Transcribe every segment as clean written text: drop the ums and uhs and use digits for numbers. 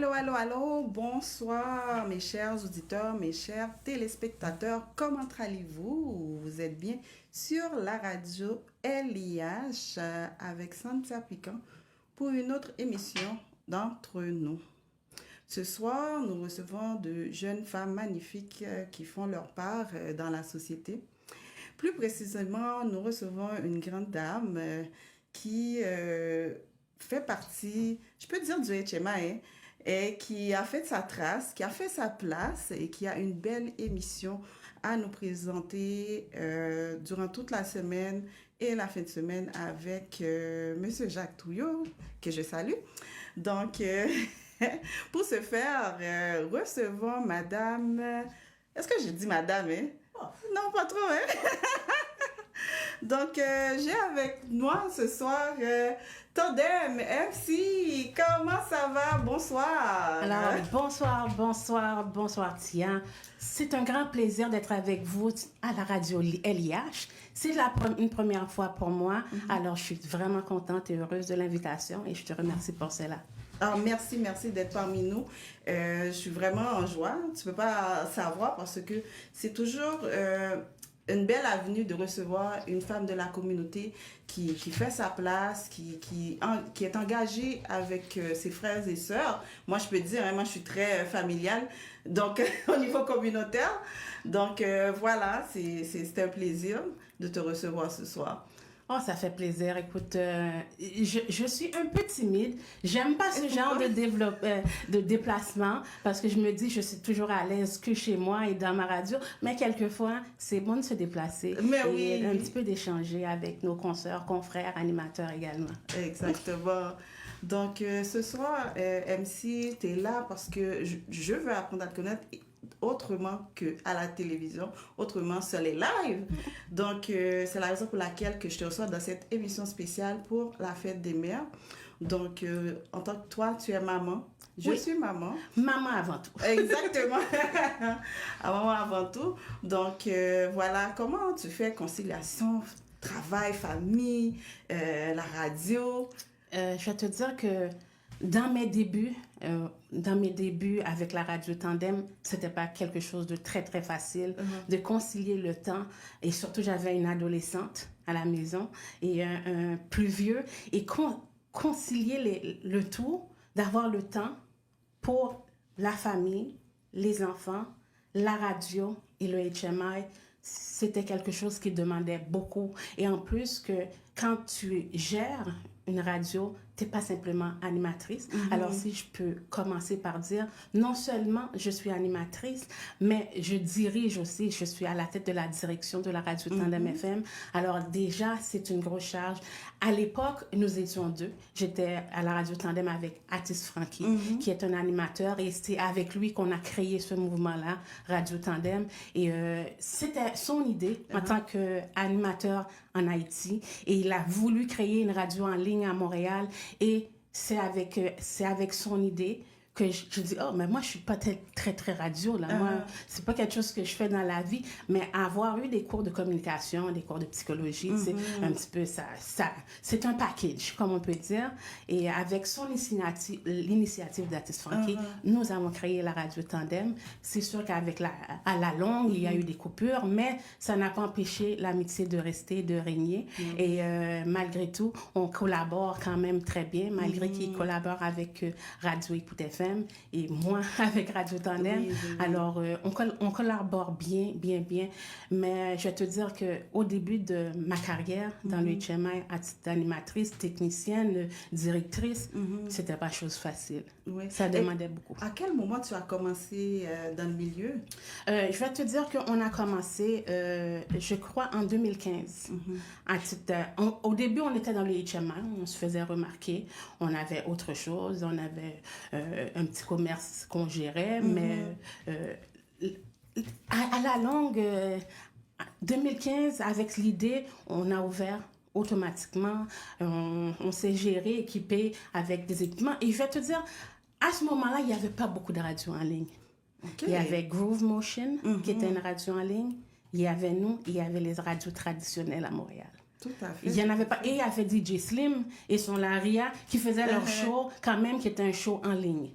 Allô, bonsoir mes chers auditeurs, mes chers téléspectateurs, comment allez-vous? Vous êtes bien sur la radio LIH avec Cynthia Piquant pour une autre émission d'Entre nous. Ce soir, nous recevons de jeunes femmes magnifiques qui font leur part dans la société. Plus précisément, nous recevons une grande dame qui fait partie, je peux dire du HMA, et qui a fait sa trace, qui a fait sa place et qui a une belle émission à nous présenter durant toute la semaine et la fin de semaine avec Monsieur Jacques Touillot, que je salue. Donc, pour ce faire, recevons Madame... Est-ce que j'ai dit Madame, hein? Oh. Non, pas trop, hein? Donc, j'ai avec moi ce soir Tandem MC. Comment ça va? Bonsoir. Alors, bonsoir, Tia. C'est un grand plaisir d'être avec vous à la radio LIH. C'est une première fois pour moi. Alors, je suis vraiment contente et heureuse de l'invitation et je te remercie pour cela. Alors, merci d'être parmi nous. Je suis vraiment en joie. Tu peux pas savoir parce que c'est toujours... une belle avenue de recevoir une femme de la communauté qui fait sa place, qui est engagée avec ses frères et sœurs. Moi, je peux dire, moi, je suis très familiale, donc au niveau communautaire. Donc, voilà, c'est un plaisir de te recevoir ce soir. Oh, ça fait plaisir. Écoute, je suis un peu timide. J'aime pas ce genre de déplacement parce que je me dis je suis toujours à l'aise que chez moi et dans ma radio. Mais quelquefois, c'est bon de se déplacer et un petit peu d'échanger avec nos consoeurs, confrères, animateurs également. Exactement. Donc, ce soir, MC, tu es là parce que je veux apprendre à te connaître autrement qu'à la télévision, autrement sur les lives. Donc, c'est la raison pour laquelle que je te reçois dans cette émission spéciale pour la fête des mères. Donc, en tant que toi, tu es maman. Je suis maman. Maman avant tout. Exactement. Maman avant tout. Donc, voilà, comment tu fais conciliation, travail, famille, la radio? Je vais te dire que dans mes débuts avec la radio Tandem, c'était pas quelque chose de très, très facile de concilier le temps. Et surtout, j'avais une adolescente à la maison et un plus vieux. Et concilier le tout, d'avoir le temps pour la famille, les enfants, la radio et le HMI, c'était quelque chose qui demandait beaucoup. Et en plus que quand tu gères une radio, tu n'es pas simplement animatrice. Alors, si je peux commencer par dire, non seulement je suis animatrice, mais je dirige aussi, je suis à la tête de la direction de la radio Tandem FM. Alors, déjà, c'est une grosse charge. À l'époque, nous étions deux. J'étais à la radio Tandem avec Atis Franky, qui est un animateur, et c'est avec lui qu'on a créé ce mouvement-là, Radio Tandem. Et c'était son idée en tant qu'animateur en Haïti. Et il a voulu créer une radio en ligne à Montréal. Et c'est avec son idée que je dis, oh, mais moi, je suis pas très radio, là. Moi, c'est pas quelque chose que je fais dans la vie, mais avoir eu des cours de communication, des cours de psychologie, c'est un petit peu ça, c'est un package, comme on peut dire. Et avec l'initiative d'Atis Franky, nous avons créé la radio Tandem. C'est sûr qu'avec à la longue, il y a eu des coupures, mais ça n'a pas empêché l'amitié de rester, de régner. Et malgré tout, on collabore quand même très bien, malgré qu'il collabore avec Radio Écoute FM et moi avec Radio Tandem. Alors, on collabore bien. Mais je vais te dire qu'au début de ma carrière dans le HMI, à titre d'animatrice, technicienne, directrice, c'était pas chose facile. Ça demandait beaucoup. À quel moment tu as commencé dans le milieu? Je vais te dire qu'on a commencé, je crois, en 2015. Au début, on était dans le HMI, on se faisait remarquer. On avait autre chose, on avait un petit commerce qu'on gérait, mais à la longue, 2015, avec l'idée, on a ouvert automatiquement, on s'est géré, équipé avec des équipements. Et je vais te dire, à ce moment-là, il n'y avait pas beaucoup de radios en ligne. Il y avait Groove Motion, qui était une radio en ligne. Il y avait nous, il y avait les radios traditionnelles à Montréal. Tout à fait. Il y en avait pas. Et il y avait DJ Slim et son Laria qui faisaient leur show, quand même, qui était un show en ligne.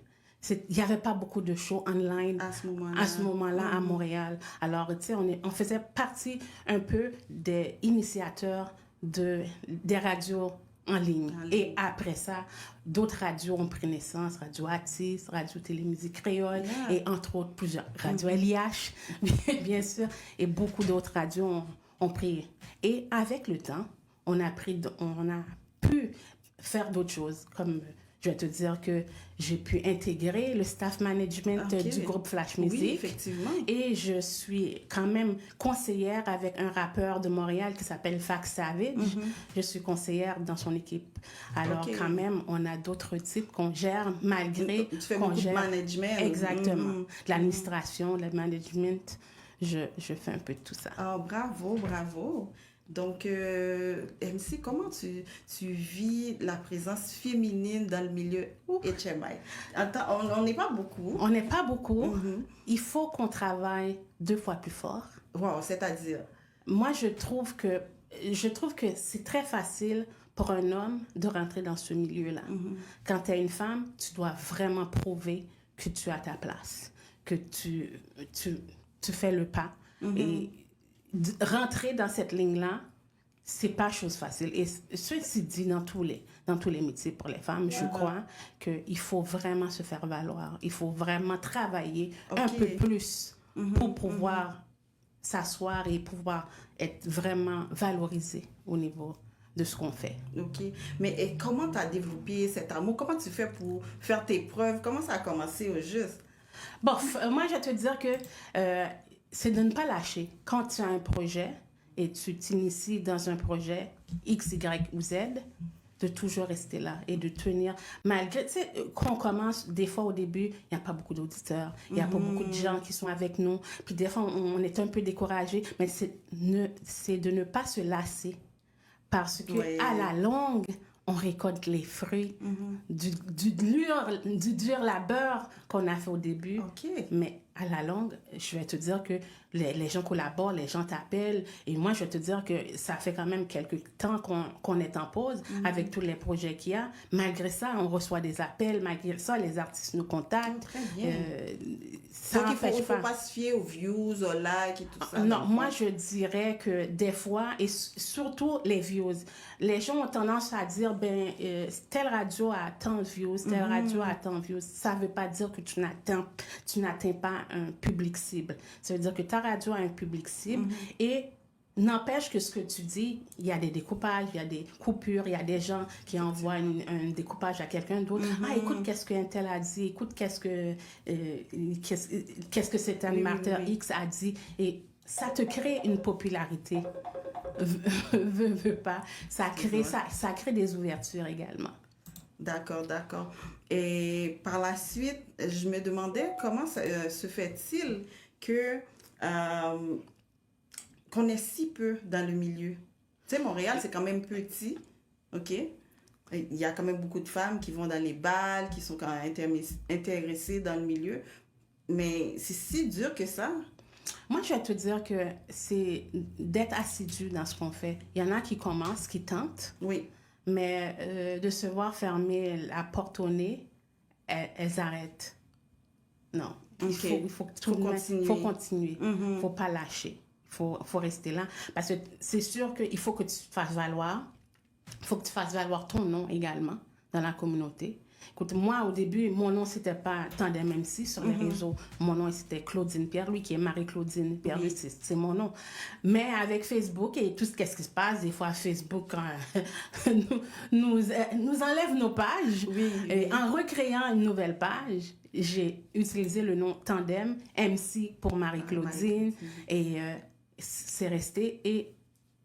il n'y avait pas beaucoup de shows online À ce moment-là. à ce moment-là à Montréal. Alors, tu sais, on faisait partie un peu des initiateurs des radios en ligne. Et après ça, d'autres radios ont pris naissance, Radio Atis, Radio Télémusique Créole, et entre autres plusieurs, Radio LIH, bien sûr, et beaucoup d'autres radios ont pris. Et avec le temps, on a pu faire d'autres choses, comme je vais te dire que j'ai pu intégrer le staff management du groupe Flash Music. Oui, effectivement. Et je suis quand même conseillère avec un rappeur de Montréal qui s'appelle Fax Savage. Je suis conseillère dans son équipe. Alors quand même, on a d'autres types qu'on gère malgré tu fais qu'on beaucoup gère. de management. Exactement. L'administration, le management, je fais un peu de tout ça. Ah, bravo, bravo. Donc, MC, comment tu vis la présence féminine dans le milieu HMI? On n'est pas beaucoup. On n'est pas beaucoup. Il faut qu'on travaille 2 fois plus fort. Wow, c'est-à-dire? Moi, je trouve que c'est très facile pour un homme de rentrer dans ce milieu-là. Quand tu es une femme, tu dois vraiment prouver que tu as ta place, que tu fais le pas. Et rentrer dans cette ligne-là, c'est pas chose facile. Et ceci dit, dans tous les métiers pour les femmes, je crois qu'il faut vraiment se faire valoir. Il faut vraiment travailler un peu plus pour pouvoir s'asseoir et pouvoir être vraiment valorisé au niveau de ce qu'on fait. OK. Mais comment tu as développé cet amour? Comment tu fais pour faire tes preuves? Comment ça a commencé au juste? Bon, moi, je vais te dire que c'est de ne pas lâcher. Quand tu as un projet et tu t'inities dans un projet X, Y ou Z, de toujours rester là et de tenir, malgré, tu sais, quand on commence, des fois au début, il n'y a pas beaucoup d'auditeurs, il n'y a pas beaucoup de gens qui sont avec nous, puis des fois on est un peu découragé, mais c'est de ne pas se lasser, parce que à la longue, on récolte les fruits du dur labeur qu'on a fait au début. Mais à la longue, je vais te dire que les gens collaborent, les gens t'appellent. Et moi, je vais te dire que ça fait quand même quelques temps qu'on est en pause avec tous les projets qu'il y a. Malgré ça, on reçoit des appels. Malgré ça, les artistes nous contactent. Très bien. Ça donc, il ne faut pas se fier aux views, aux likes et tout ça. Non, moi, je dirais que des fois, et surtout les views, les gens ont tendance à dire, telle radio a tant de views, telle radio a tant de views. Ça ne veut pas dire que tu n'atteins pas un public cible. Ça veut dire que ta radio a un public cible et n'empêche que ce que tu dis, il y a des découpages, il y a des coupures, il y a des gens qui envoient un découpage à quelqu'un d'autre. Ah, écoute, qu'est-ce qu'un tel a dit? Écoute, qu'est-ce que cet animateur X a dit? Et ça te crée une popularité. Veux pas. Ça crée des ouvertures également. D'accord. Et par la suite, je me demandais comment se fait-il que qu'on est si peu dans le milieu. Tu sais, Montréal, c'est quand même petit, OK? Il y a quand même beaucoup de femmes qui vont dans les bals, qui sont quand même intéressées dans le milieu. Mais c'est si dur que ça. Moi, je vais te dire que c'est d'être assidu dans ce qu'on fait. Il y en a qui commencent, qui tentent. Oui. Mais de se voir fermer la porte au nez, elles arrêtent. Non. Il faut continuer. Il ne faut pas lâcher. Il faut rester là. Parce que c'est sûr qu'il faut que tu te fasses valoir. Il faut que tu fasses valoir ton nom également dans la communauté. Écoute, moi, au début, mon nom, c'était pas Tandem MC sur les réseaux. Mon nom, c'était Claudine Pierre-Louis, qui est Marie-Claudine Pierre-Louis, c'est mon nom. Mais avec Facebook et tout ce qui se passe, des fois, Facebook nous enlève nos pages. Et en recréant une nouvelle page, j'ai utilisé le nom Tandem MC pour Marie-Claudine. Et c'est resté.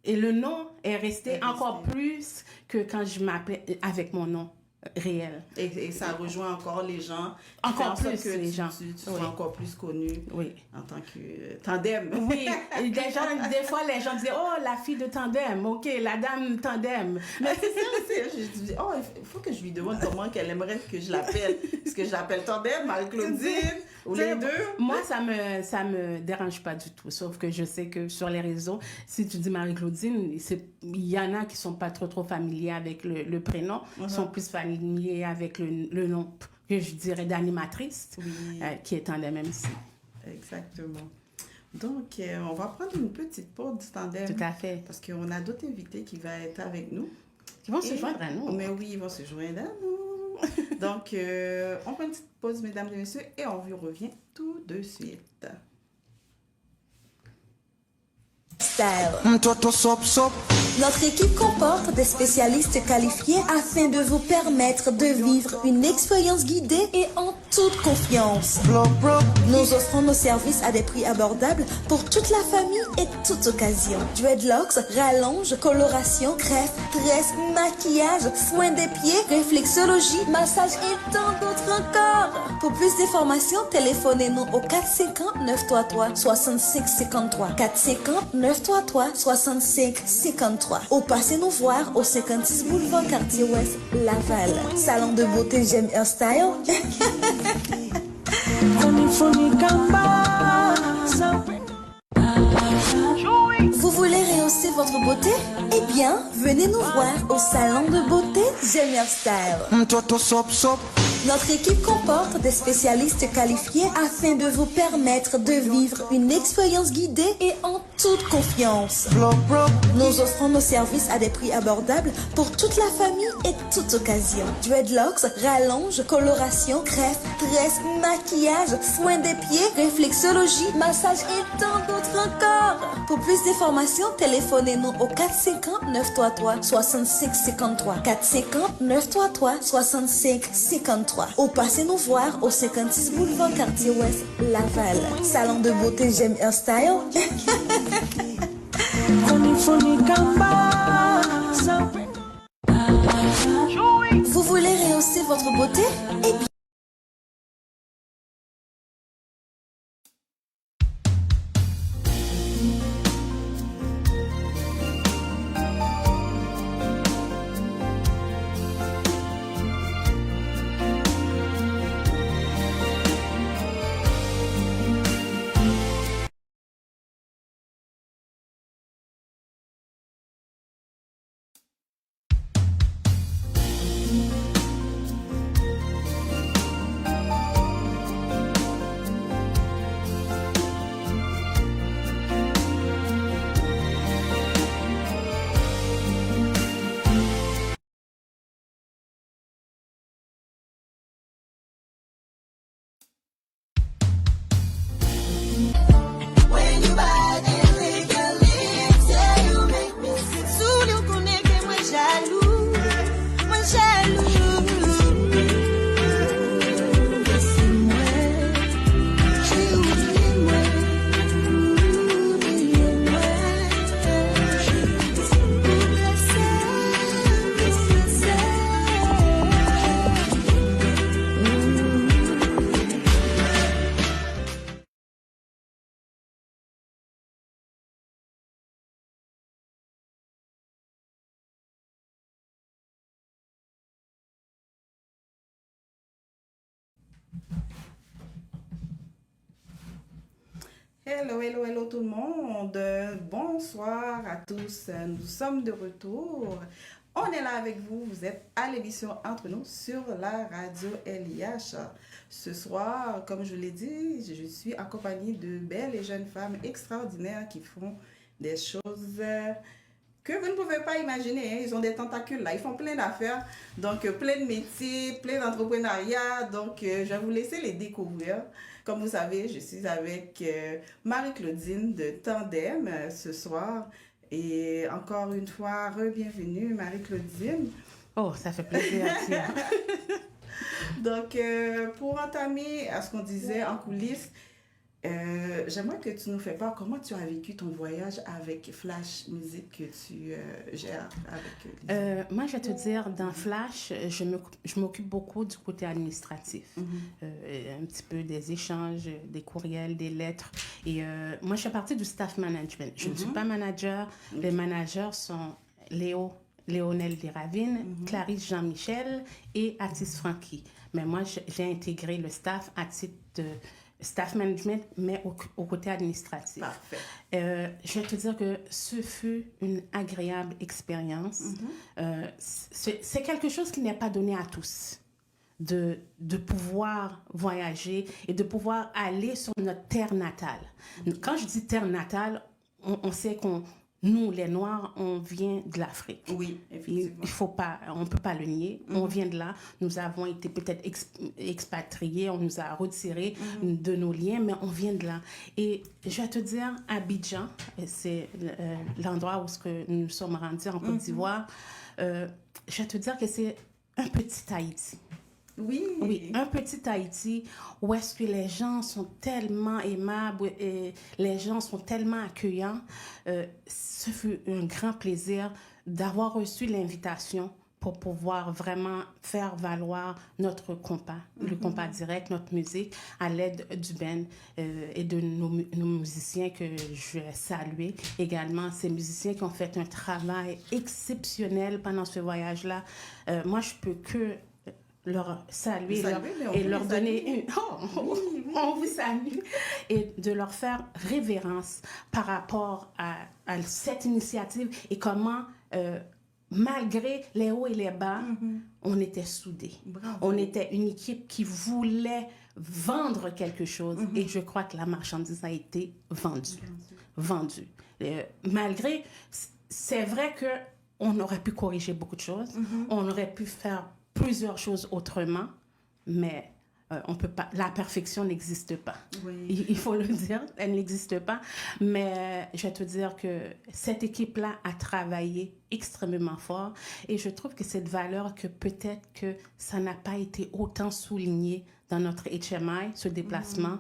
Et le nom est resté encore plus que quand je m'appelais avec mon nom réel. Et ça rejoint encore les gens. Encore plus que les gens. Tu sois encore plus connu en tant que Tandem. Oui, des fois les gens disaient, oh, la fille de Tandem, ok, la dame Tandem. Mais c'est ça, je dis, oh, il faut que je lui demande comment qu'elle aimerait que je l'appelle. Est-ce que je l'appelle Tandem, Marie-Claudine, ou les deux? Moi, ça me dérange pas du tout, sauf que je sais que sur les réseaux, si tu dis Marie-Claudine, il y en a qui sont pas trop familiers avec le prénom, sont plus familiers avec le nom que je dirais d'animatrice, Oui. qui est Tandem MC. Exactement. Donc, on va prendre une petite pause du tandem. Tout à fait. Parce qu'on a d'autres invités qui vont être avec nous. Qui vont se joindre à nous. Mais oui, ils vont se joindre à nous. Donc, on prend une petite pause, mesdames et messieurs, et on vous revient tout de suite. Notre équipe comporte des spécialistes qualifiés afin de vous permettre de vivre une expérience guidée et en toute confiance. Nous offrons nos services à des prix abordables pour toute la famille et toute occasion. Dreadlocks, rallonge, coloration, greffe, tresse, maquillage, soins des pieds, réflexologie, massage et tant d'autres encore. Pour plus d'informations, téléphonez-nous au 450-933-6553. 450-933-6553. Ou passez nous voir au 56 boulevard Quartier-Ouest, Laval. Salon de beauté J'aime Hairstyle. Vous voulez rehausser votre beauté? Eh bien, venez nous voir au salon de beauté J'aime Hairstyle. Notre équipe comporte des spécialistes qualifiés afin de vous permettre de vivre une expérience guidée et en toute confiance. Nous offrons nos services à des prix abordables pour toute la famille et toute occasion. Dreadlocks, rallonge, coloration, greffe, tresse, maquillage, soins des pieds, réflexologie, massage et tant d'autres encore. Pour plus d'informations, téléphonez-nous au 450-933-6553. 450-933-6553. Ou passez nous voir au 56 boulevard Quartier-Ouest, Laval. Salon de beauté J'aime Hairstyle. Vous voulez rehausser votre beauté? Eh bien, Hello, hello, hello tout le monde. Bonsoir à tous. Nous sommes de retour. On est là avec vous. Vous êtes à l'émission Entre nous sur la radio LIH. Ce soir, comme je l'ai dit, je suis accompagnée de belles et jeunes femmes extraordinaires qui font des choses que vous ne pouvez pas imaginer. Hein. Ils ont des tentacules là. Ils font plein d'affaires. Donc, plein de métiers, plein d'entrepreneuriat. Donc, je vais vous laisser les découvrir. Comme vous savez, je suis avec Marie-Claudine de Tandem ce soir. Et encore une fois, re-bienvenue Marie-Claudine. Oh, ça fait plaisir. Donc, pour entamer à ce qu'on disait en coulisses, j'aimerais que tu nous fais part comment tu as vécu ton voyage avec Flash Music que tu gères avec moi, je vais te dire, dans Flash, je m'occupe beaucoup du côté administratif. Un petit peu des échanges, des courriels, des lettres. Et moi, je fais partie du staff management. Je ne suis pas manager. Les managers sont Léonel Desravines, Clarisse Jean-Michel et Atis Francky. Mais moi, j'ai intégré le staff à titre de staff management, mais au côté administratif. Parfait. Je vais te dire que ce fut une agréable expérience. C'est quelque chose qui n'est pas donné à tous. de pouvoir voyager et de pouvoir aller sur notre terre natale. Quand je dis terre natale, on sait nous, les Noirs, on vient de l'Afrique. Oui, effectivement. On ne peut pas le nier. On vient de là. Nous avons été peut-être expatriés. On nous a retirés de nos liens, mais on vient de là. Et je vais te dire, Abidjan, c'est l'endroit où nous sommes rendus en Côte d'Ivoire. Je vais te dire que c'est un petit Haïti. Oui, un petit Haïti où est-ce que les gens sont tellement aimables et les gens sont tellement accueillants. Ce fut un grand plaisir d'avoir reçu l'invitation pour pouvoir vraiment faire valoir notre compas, le compas direct, notre musique, à l'aide du band et de nos musiciens que je vais saluer également. Ces musiciens qui ont fait un travail exceptionnel pendant ce voyage-là. Moi, je peux que leur saluer et leur donner une... On vous salue et de leur faire révérence par rapport à cette initiative et comment, malgré les hauts et les bas, on était soudés. Bravo. On était une équipe qui voulait vendre quelque chose et je crois que la marchandise a été vendue. Malgré, c'est vrai que on aurait pu corriger beaucoup de choses, on aurait pu faire plusieurs choses autrement, mais on peut pas. La perfection n'existe pas. Oui. Il faut le dire, elle n'existe pas. Mais je vais te dire que cette équipe-là a travaillé extrêmement fort et je trouve que cette valeur que peut-être que ça n'a pas été autant souligné dans notre HMI, ce déplacement,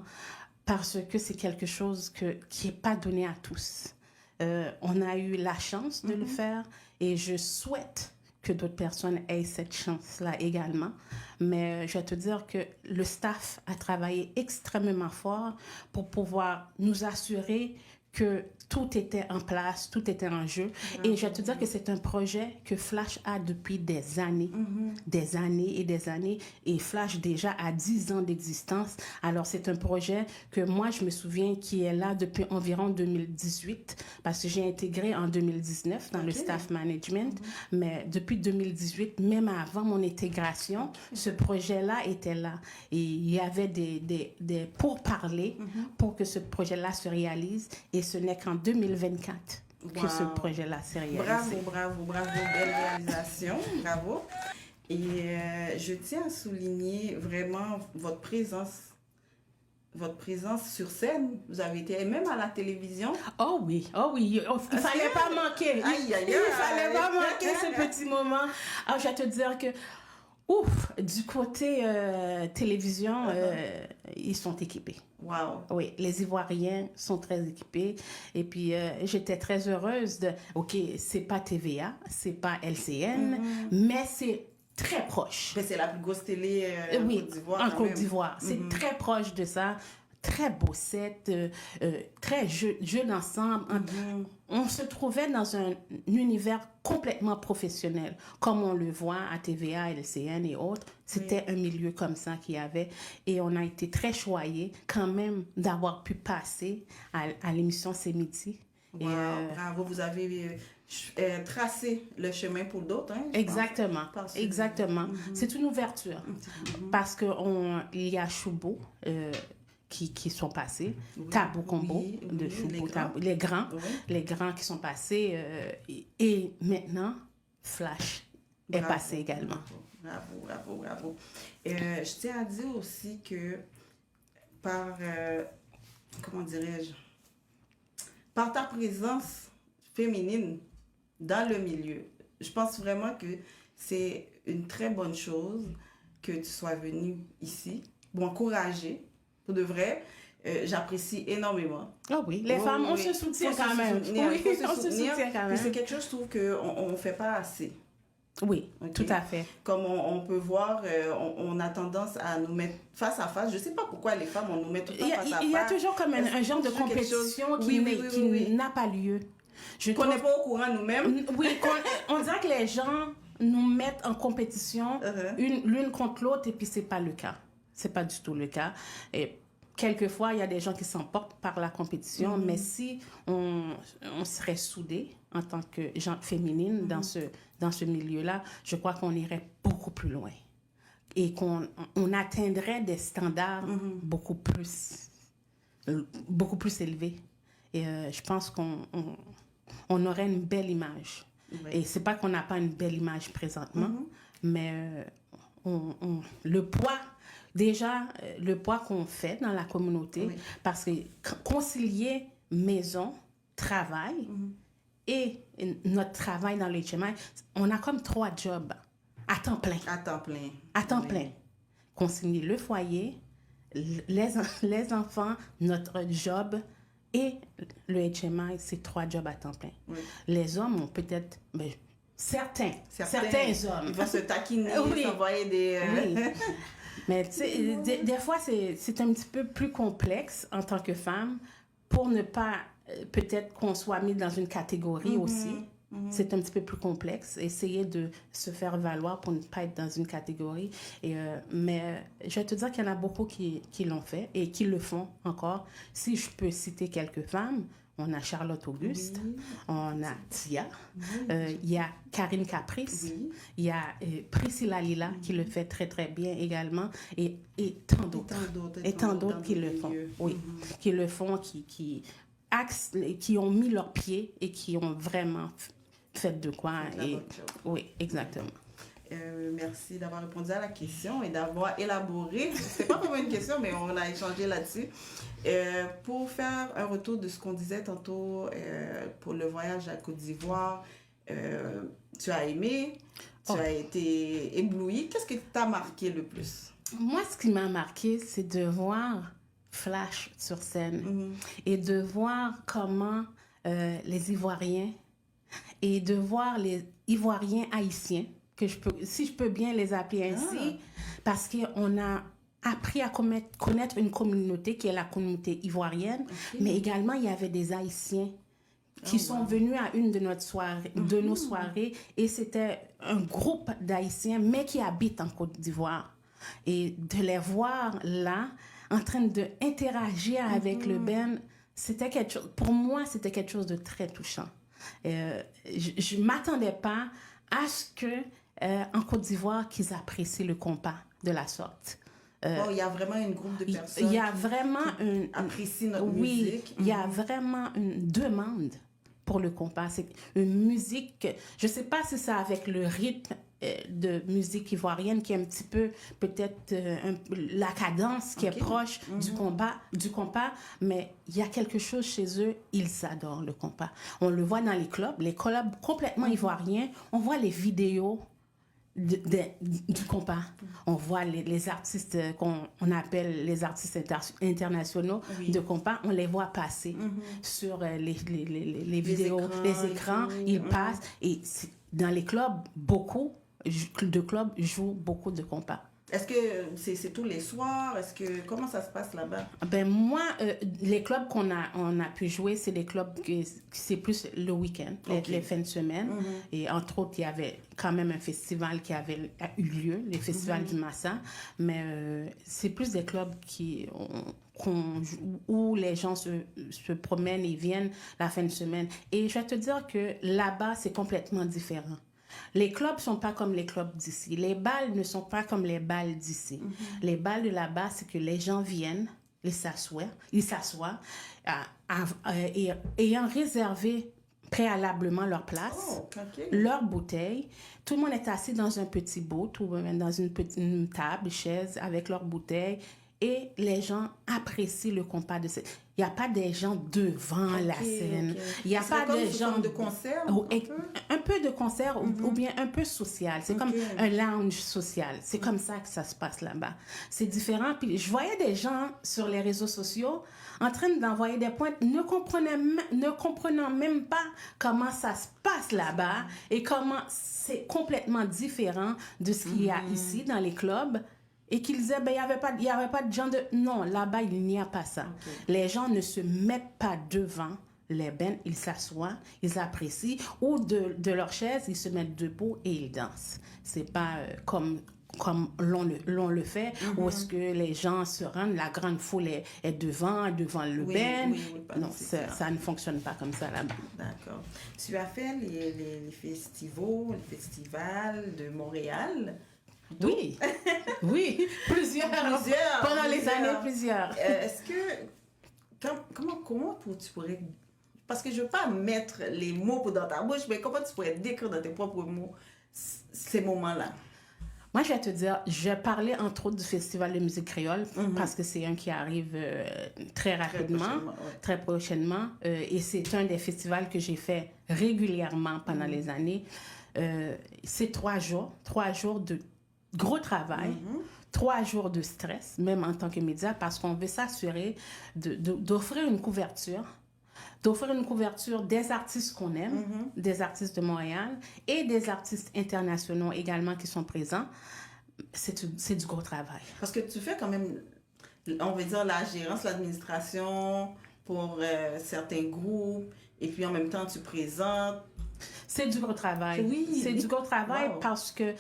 parce que c'est quelque chose qui n'est pas donné à tous. On a eu la chance de le faire et je souhaite que d'autres personnes aient cette chance-là également. Mais je vais te dire que le staff a travaillé extrêmement fort pour pouvoir nous assurer que tout était en place, tout était en jeu. Et je vais te dire que c'est un projet que Flash a depuis des années, des années et des années. Et Flash déjà a 10 ans d'existence. Alors, c'est un projet que moi, je me souviens qui est là depuis environ 2018, parce que j'ai intégré en 2019 dans le staff management. Mais depuis 2018, même avant mon intégration, ce projet-là était là. Et il y avait des pourparlers pour que ce projet-là se réalise. Et ce n'est qu'en 2024 que ce projet-là s'est réalisé. Bravo, belle réalisation, bravo. Et je tiens à souligner vraiment votre présence sur scène. Vous avez été même à la télévision. Oh oui, il fallait pas manquer. Il fallait pas manquer ce petit moment. Alors, je vais te dire que du côté télévision, ils sont équipés. Wow. Oui, les Ivoiriens sont très équipés. Et puis, j'étais très heureuse de... OK, c'est pas TVA, c'est pas LCN, mais c'est très proche. Mais c'est la plus grosse télé en Côte d'Ivoire. En Côte d'Ivoire. C'est très proche de ça. Très beau set, très jeu d'ensemble. On se trouvait dans un univers complètement professionnel, comme on le voit à TVA, LCN et autres. C'était un milieu comme ça qu'il y avait. Et on a été très choyés quand même d'avoir pu passer à l'émission C'est Midi. Wow, bravo, vous avez tracé le chemin pour d'autres. Hein, exactement. C'est une ouverture. Parce qu'il y a Choubo, qui sont passés, Tabou Combo de Choubo, les grands qui sont passés et maintenant Flash est passé également. Bravo. Je tiens à dire aussi que par ta présence féminine dans le milieu, je pense vraiment que c'est une très bonne chose que tu sois venue ici pour encourager. Pour de vrai, j'apprécie énormément. Ah oui, les femmes, on se soutient quand même. On se soutient quand même. C'est quelque chose, je trouve, qu'on ne fait pas assez. Oui, tout à fait. Comme on peut voir, on a tendance à nous mettre face à face. Je ne sais pas pourquoi les femmes, on nous met tout le temps face à face. Il y a toujours comme un genre de compétition qui n'a pas lieu. Qu'on n'est pas au courant nous-mêmes. Oui, on dirait que les gens nous mettent en compétition l'une contre l'autre et puis ce n'est pas le cas. C'est pas du tout le cas. Et quelquefois, il y a des gens qui s'emportent par la compétition, mais si on serait soudés en tant que gens féminines dans ce milieu-là, je crois qu'on irait beaucoup plus loin. et qu'on atteindrait des standards beaucoup plus élevés. Et je pense qu'on aurait une belle image. Oui. Et c'est pas qu'on n'a pas une belle image présentement, mais le poids qu'on fait dans la communauté, parce que concilier maison, travail et notre travail dans l'HMI, on a comme 3 jobs à temps plein. À temps plein. Concilier le foyer, les enfants, notre job et le HMI, c'est 3 jobs à temps plein. Oui. Les hommes ont peut-être... certains hommes. Ils vont se taquiner, s'envoyer des... Oui. Mais tu sais, des fois, c'est un petit peu plus complexe en tant que femme pour ne pas... peut-être qu'on soit mis dans une catégorie aussi. C'est un petit peu plus complexe. Essayer de se faire valoir pour ne pas être dans une catégorie. Mais je vais te dire qu'il y en a beaucoup qui l'ont fait et qui le font encore. Si je peux citer quelques femmes, on a Charlotte Auguste, on a Tia, il y a Karine Caprice, il y a Priscilla Lila qui le fait très très bien également et tant d'autres. Et tant d'autres qui le font. Oui, qui le font, qui ont mis leurs pieds et qui ont vraiment fait de quoi. Oui, exactement. Merci d'avoir répondu à la question et d'avoir élaboré. C'est pas vraiment une question, mais on a échangé là-dessus. Pour faire un retour de ce qu'on disait tantôt pour le voyage à Côte d'Ivoire, tu as aimé, tu as été ébloui. Qu'est-ce qui t'a marqué le plus? Moi, ce qui m'a marqué, c'est de voir Flash sur scène et de voir comment les Ivoiriens et de voir les Ivoiriens haïtiens, si je peux bien les appeler ainsi, parce qu'on a appris à connaître une communauté qui est la communauté ivoirienne, mais également il y avait des Haïtiens qui sont venus à une de nos soirées et c'était un groupe d'Haïtiens, mais qui habitent en Côte d'Ivoire. Et de les voir là, en train d'interagir avec le Ben, pour moi, c'était quelque chose de très touchant. Je ne m'attendais pas à ce que, en Côte d'Ivoire, qu'ils apprécient le compas de la sorte. Il y a vraiment un groupe de personnes qui apprécient notre musique. Il y a vraiment une demande pour le compas. C'est une musique, je ne sais pas si c'est avec le rythme de musique ivoirienne qui est un petit peu, peut-être, la cadence qui est proche du compas, mais il y a quelque chose chez eux, ils adorent le compas. On le voit dans les clubs complètement ivoiriens, on voit les vidéos du compas. On voit les artistes qu'on appelle les artistes internationaux de compas, on les voit passer sur les vidéos, les écrans, ils passent et dans les clubs, beaucoup de clubs jouent beaucoup de compas. Est-ce que c'est tous les soirs? Comment ça se passe là-bas? Moi, les clubs qu'on a pu jouer, c'est des clubs c'est plus le week-end, les fins de semaine. Et entre autres, il y avait quand même un festival qui avait eu lieu, le festival du Massa. Mais c'est plus des clubs où les gens se promènent et viennent la fin de semaine. Et je vais te dire que là-bas, c'est complètement différent. Les clubs ne sont pas comme les clubs d'ici. Les bals ne sont pas comme les bals d'ici. Les bals de là-bas, c'est que les gens viennent, ils s'assoient ayant réservé préalablement leur place, leur bouteille. Tout le monde est assis dans un petit bout ou même dans une table, chaise avec leur bouteille. Et les gens apprécient le compas de cette... Il n'y a pas des gens devant la scène. Il n'y a pas des gens... de concert? Un peu de concert ou bien un peu social. C'est comme un lounge social. C'est comme ça que ça se passe là-bas. C'est différent. Puis je voyais des gens sur les réseaux sociaux en train d'envoyer des pointes, ne comprenant même pas comment ça se passe là-bas et comment c'est complètement différent de ce qu'il y a ici dans les clubs. Et qu'ils disaient, il n'y avait pas de gens de... Non, là-bas, il n'y a pas ça. Les gens ne se mettent pas devant les bennes, ils s'assoient, ils apprécient, ou de leur chaise, ils se mettent debout et ils dansent. C'est pas comme l'on le fait, où est-ce que les gens se rendent, la grande foule est devant le ben. Non, ça ne fonctionne pas comme ça là-bas. D'accord. Tu as fait les festivals de Montréal. Oui, oui, plusieurs. Pendant les années, plusieurs. Est-ce que... Comment tu pourrais... Parce que je ne veux pas mettre les mots dans ta bouche, mais comment tu pourrais décrire dans tes propres mots ces moments-là? Moi, je vais te dire, je parlais entre autres du Festival de musique créole, parce que c'est un qui arrive très rapidement, très prochainement. Et c'est un des festivals que j'ai fait régulièrement pendant les années. C'est 3 jours de gros travail, 3 jours de stress, même en tant que média, parce qu'on veut s'assurer d'offrir une couverture des artistes qu'on aime, des artistes de Montréal et des artistes internationaux également qui sont présents. C'est du gros travail. Parce que tu fais quand même, on va dire, la gérance, l'administration pour certains groupes, et puis en même temps, tu présentes. C'est du gros travail. Oui. C'est du gros travail parce que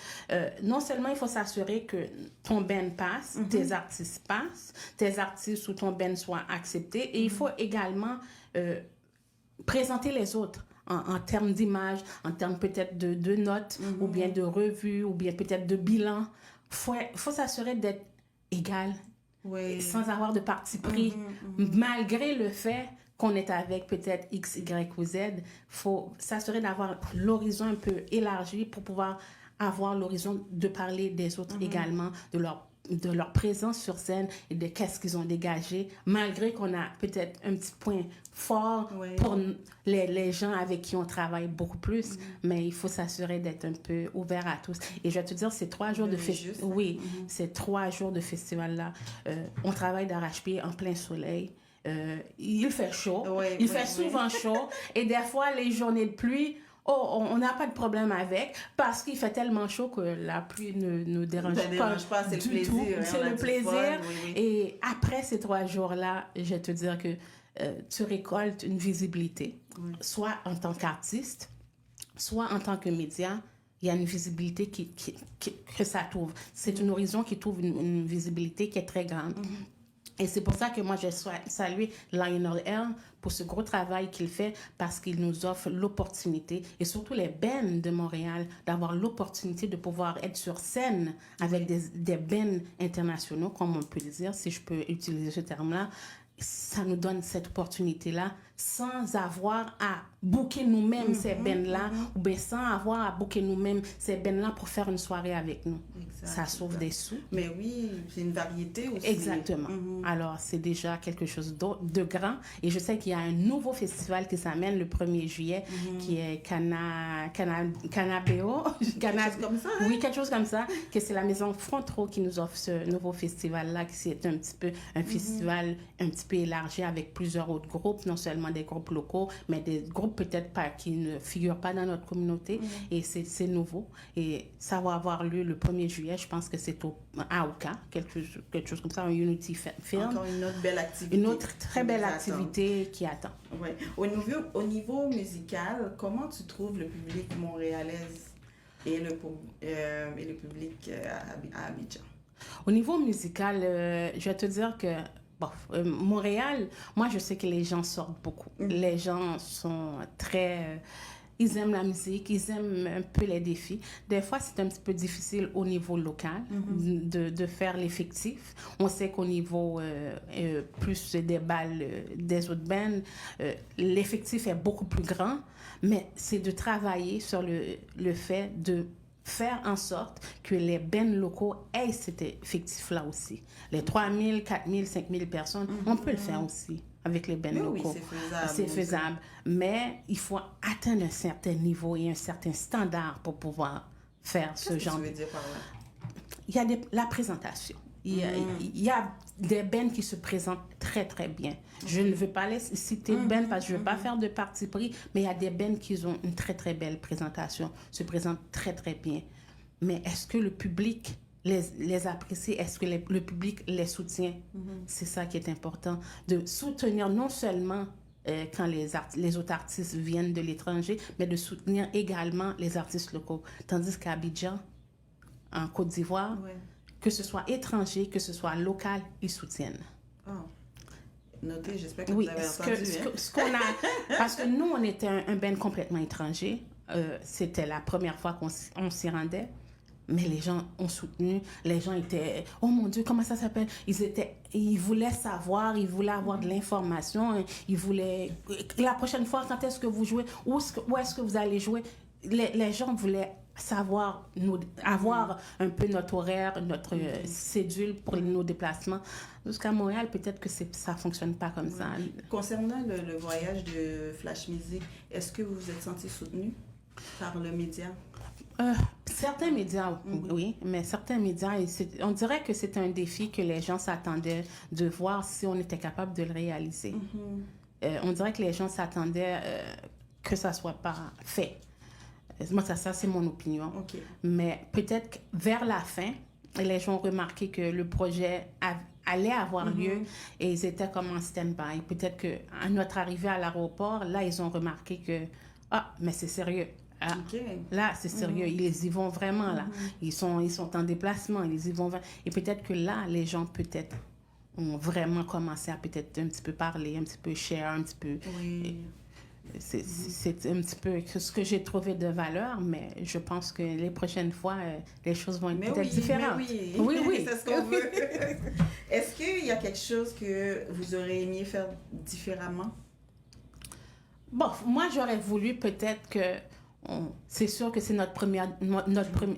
non seulement il faut s'assurer que ton band passe, tes artistes passent, tes artistes ou ton band soient acceptés, et il faut également présenter les autres en termes d'image, en termes peut-être de notes, ou bien de revues, ou bien peut-être de bilan. Faut s'assurer d'être égal, sans avoir de parti pris, malgré le fait qu'on est avec peut-être X, Y ou Z. Faut s'assurer d'avoir l'horizon un peu élargi pour pouvoir avoir l'horizon de parler des autres également, de leur présence sur scène et de qu'est-ce qu'ils ont dégagé, malgré qu'on a peut-être un petit point fort pour les gens avec qui on travaille beaucoup plus, mais il faut s'assurer d'être un peu ouvert à tous. Et je vais te dire, ces 3 jours de festival, ces 3 jours de festival-là, on travaille d'arrache-pied en plein soleil. Il fait chaud, il fait souvent chaud, et des fois, les journées de pluie, on n'a pas de problème avec, parce qu'il fait tellement chaud que la pluie ne nous dérange pas c'est du le plaisir, tout. C'est le plaisir. Fun, Et après ces 3 jours-là, je vais te dire que tu récoltes une visibilité, soit en tant qu'artiste, soit en tant que média. Il y a une visibilité que ça trouve. C'est un horizon qui trouve une visibilité qui est très grande. Et c'est pour ça que moi, je salue Lionel Air pour ce gros travail qu'il fait, parce qu'il nous offre l'opportunité, et surtout les bands de Montréal, d'avoir l'opportunité de pouvoir être sur scène avec des bands internationaux, comme on peut le dire, si je peux utiliser ce terme-là. Ça nous donne cette opportunité-là sans avoir à booker nous-mêmes ces bands-là, ou bien sans avoir à booker nous-mêmes ces bands-là pour faire une soirée avec nous. Ça sauve des sous. Mais oui, c'est une variété aussi. Exactement. Alors, c'est déjà quelque chose de grand. Et je sais qu'il y a un nouveau festival qui s'amène le 1er juillet, qui est Canabéo. Quelque chose comme ça, hein? Oui, quelque chose comme ça. Que c'est la maison Front Row qui nous offre ce nouveau festival-là, qui c'est un petit peu un festival un petit peu élargi avec plusieurs autres groupes, non seulement des groupes locaux, mais des groupes peut-être pas qui ne figurent pas dans notre communauté. Et c'est nouveau. Et ça va avoir lieu le 1er juillet. Je pense que c'est à Aouka, quelque chose comme ça, un Unity Film. Encore une autre belle activité. Une autre très belle activité qui attend. Ouais. Au niveau musical, comment tu trouves le public montréalais et le public à Abidjan? Au niveau musical, je vais te dire que Montréal, moi je sais que les gens sortent beaucoup. Les gens sont très... ils aiment la musique, ils aiment un peu les défis. Des fois, c'est un petit peu difficile au niveau local de faire l'effectif. On sait qu'au niveau plus des balles des autres bands, l'effectif est beaucoup plus grand, mais c'est de travailler sur le fait de faire en sorte que les bands locaux aient cet effectif-là aussi. Les 3 000, 4 000, 5 000 personnes, on peut le faire aussi avec les bands locaux. Oui, c'est faisable. C'est faisable. Mais il faut atteindre un certain niveau et un certain standard pour pouvoir faire ce genre. Qu'est-ce que tu veux dire par là? Il y a la présentation. Il y a des bands qui se présentent très, très bien. Je ne veux pas les citer de bands parce que je ne veux pas faire de parti pris, mais il y a des bands qui ont une très, très belle présentation, se présentent très, très bien. Mais est-ce que le public les apprécie? Est-ce que le public les soutient? C'est ça qui est important, de soutenir non seulement quand les autres artistes viennent de l'étranger, mais de soutenir également les artistes locaux. Tandis qu'à Abidjan, en Côte d'Ivoire, que ce soit étranger, que ce soit local, ils soutiennent. Oh. Notez, j'espère que vous avez entendu. Ce qu'on a, parce que nous, on était un band complètement étranger. C'était la première fois qu'on s'y rendait. mais les gens ont soutenu. Les gens étaient, oh mon Dieu, comment ça s'appelle? Ils voulaient savoir, ils voulaient avoir de l'information, ils voulaient, la prochaine fois, quand est-ce que vous jouez? Où est-ce que vous allez jouer? Les gens voulaient savoir, avoir un peu notre horaire, notre cédule pour nos déplacements. Jusqu'à Montréal, peut-être que ça ne fonctionne pas comme ça. Concernant le voyage de Flash Music, est-ce que vous vous êtes senti soutenu par le média? Certains médias, oui, mais certains médias, on dirait que c'est un défi que les gens s'attendaient de voir si on était capable de le réaliser. On dirait que les gens s'attendaient que ça ne soit pas fait. Moi, ça c'est mon opinion. Okay. Mais peut-être que vers la fin, les gens ont remarqué que le projet allait avoir lieu et ils étaient comme en stand-by. Peut-être qu'à notre arrivée à l'aéroport, là, ils ont remarqué que, mais c'est sérieux. Là, c'est sérieux. Ils y vont vraiment, là. Ils sont en déplacement, ils y vont. Et peut-être que là, les gens, peut-être, ont vraiment commencé à peut-être un petit peu parler, un petit peu share, un petit peu... Oui. C'est un petit peu ce que j'ai trouvé de valeur, mais je pense que les prochaines fois, les choses vont être peut-être différentes. Oui, c'est ce qu'on veut. Est-ce qu'il y a quelque chose que vous auriez aimé faire différemment? Bon, moi, j'aurais voulu peut-être que... c'est sûr que c'est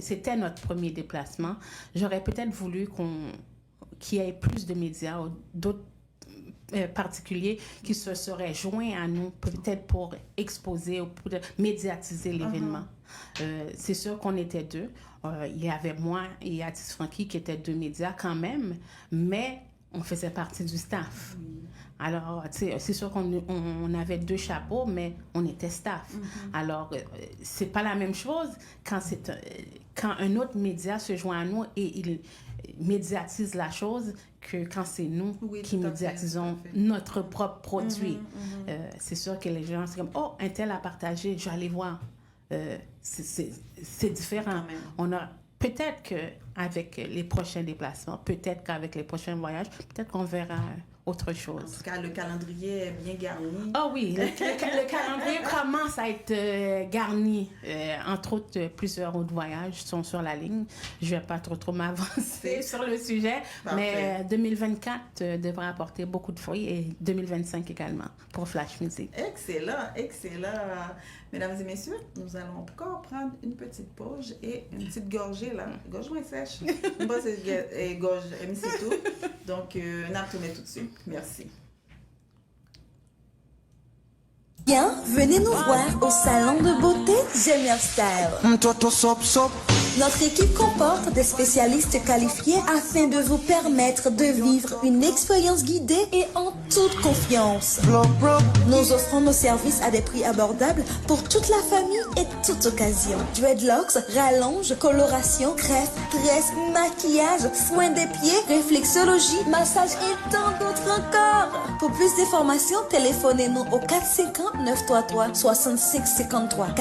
c'était notre premier déplacement. J'aurais peut-être voulu qu'il y ait plus de médias, d'autres particuliers qui se seraient joints à nous, peut-être pour exposer ou pour médiatiser l'événement. C'est sûr qu'on était deux. Il y avait moi et Atis Franky qui étaient deux médias quand même, mais on faisait partie du staff. Alors, c'est sûr qu'on avait deux chapeaux, mais on était staff. Alors, c'est pas la même chose quand un autre média se joint à nous et il médiatise la chose que quand c'est nous qui médiatisons notre propre produit. C'est sûr que les gens, c'est comme, oh, un tel a partagé, je vais aller voir. C'est différent. Peut-être qu'avec les prochains déplacements, peut-être qu'avec les prochains voyages, peut-être qu'on verra autre chose. En tout cas, le calendrier est bien garni. Ah oui, le calendrier commence à être garni. Entre autres, plusieurs autres voyages sont sur la ligne. Je ne vais pas trop m'avancer sur le sujet, mais 2024 devrait apporter beaucoup de fruits et 2025 également pour Flash Music. Excellent, excellent. Mesdames et messieurs, nous allons encore prendre une petite pause et une petite gorgée là. Gorge moins sèche. Une bonne gorge, c'est tout. Donc, on a retourné tout de suite. Merci. Bien, venez nous voir au salon de beauté J'aime Style. Notre équipe comporte des spécialistes qualifiés afin de vous permettre de vivre une expérience guidée et en toute confiance. Nous offrons nos services à des prix abordables pour toute la famille et toute occasion. Dreadlocks, rallonge, coloration, crêpe, tresse, maquillage, soins des pieds, réflexologie, massage et tant d'autres encore. Pour plus d'informations, téléphonez-nous au 450-933-6553.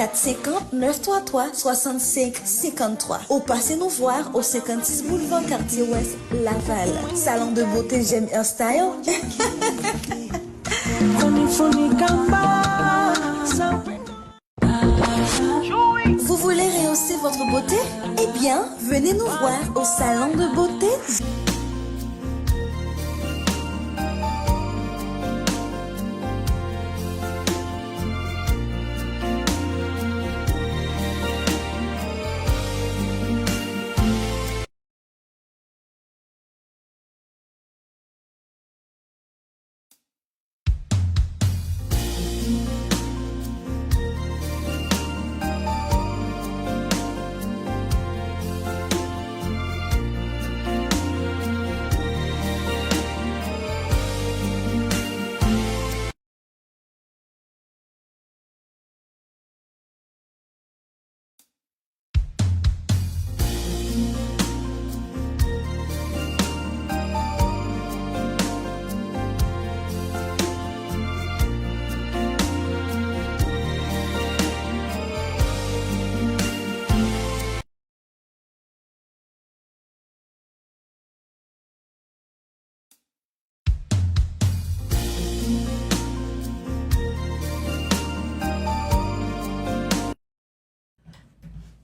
450-933-6553. Ou passez nous voir au 56 boulevard Quartier Ouest, Laval. Salon de beauté J'aime Style. Vous voulez rehausser votre beauté? Eh bien, venez nous voir au salon de beauté.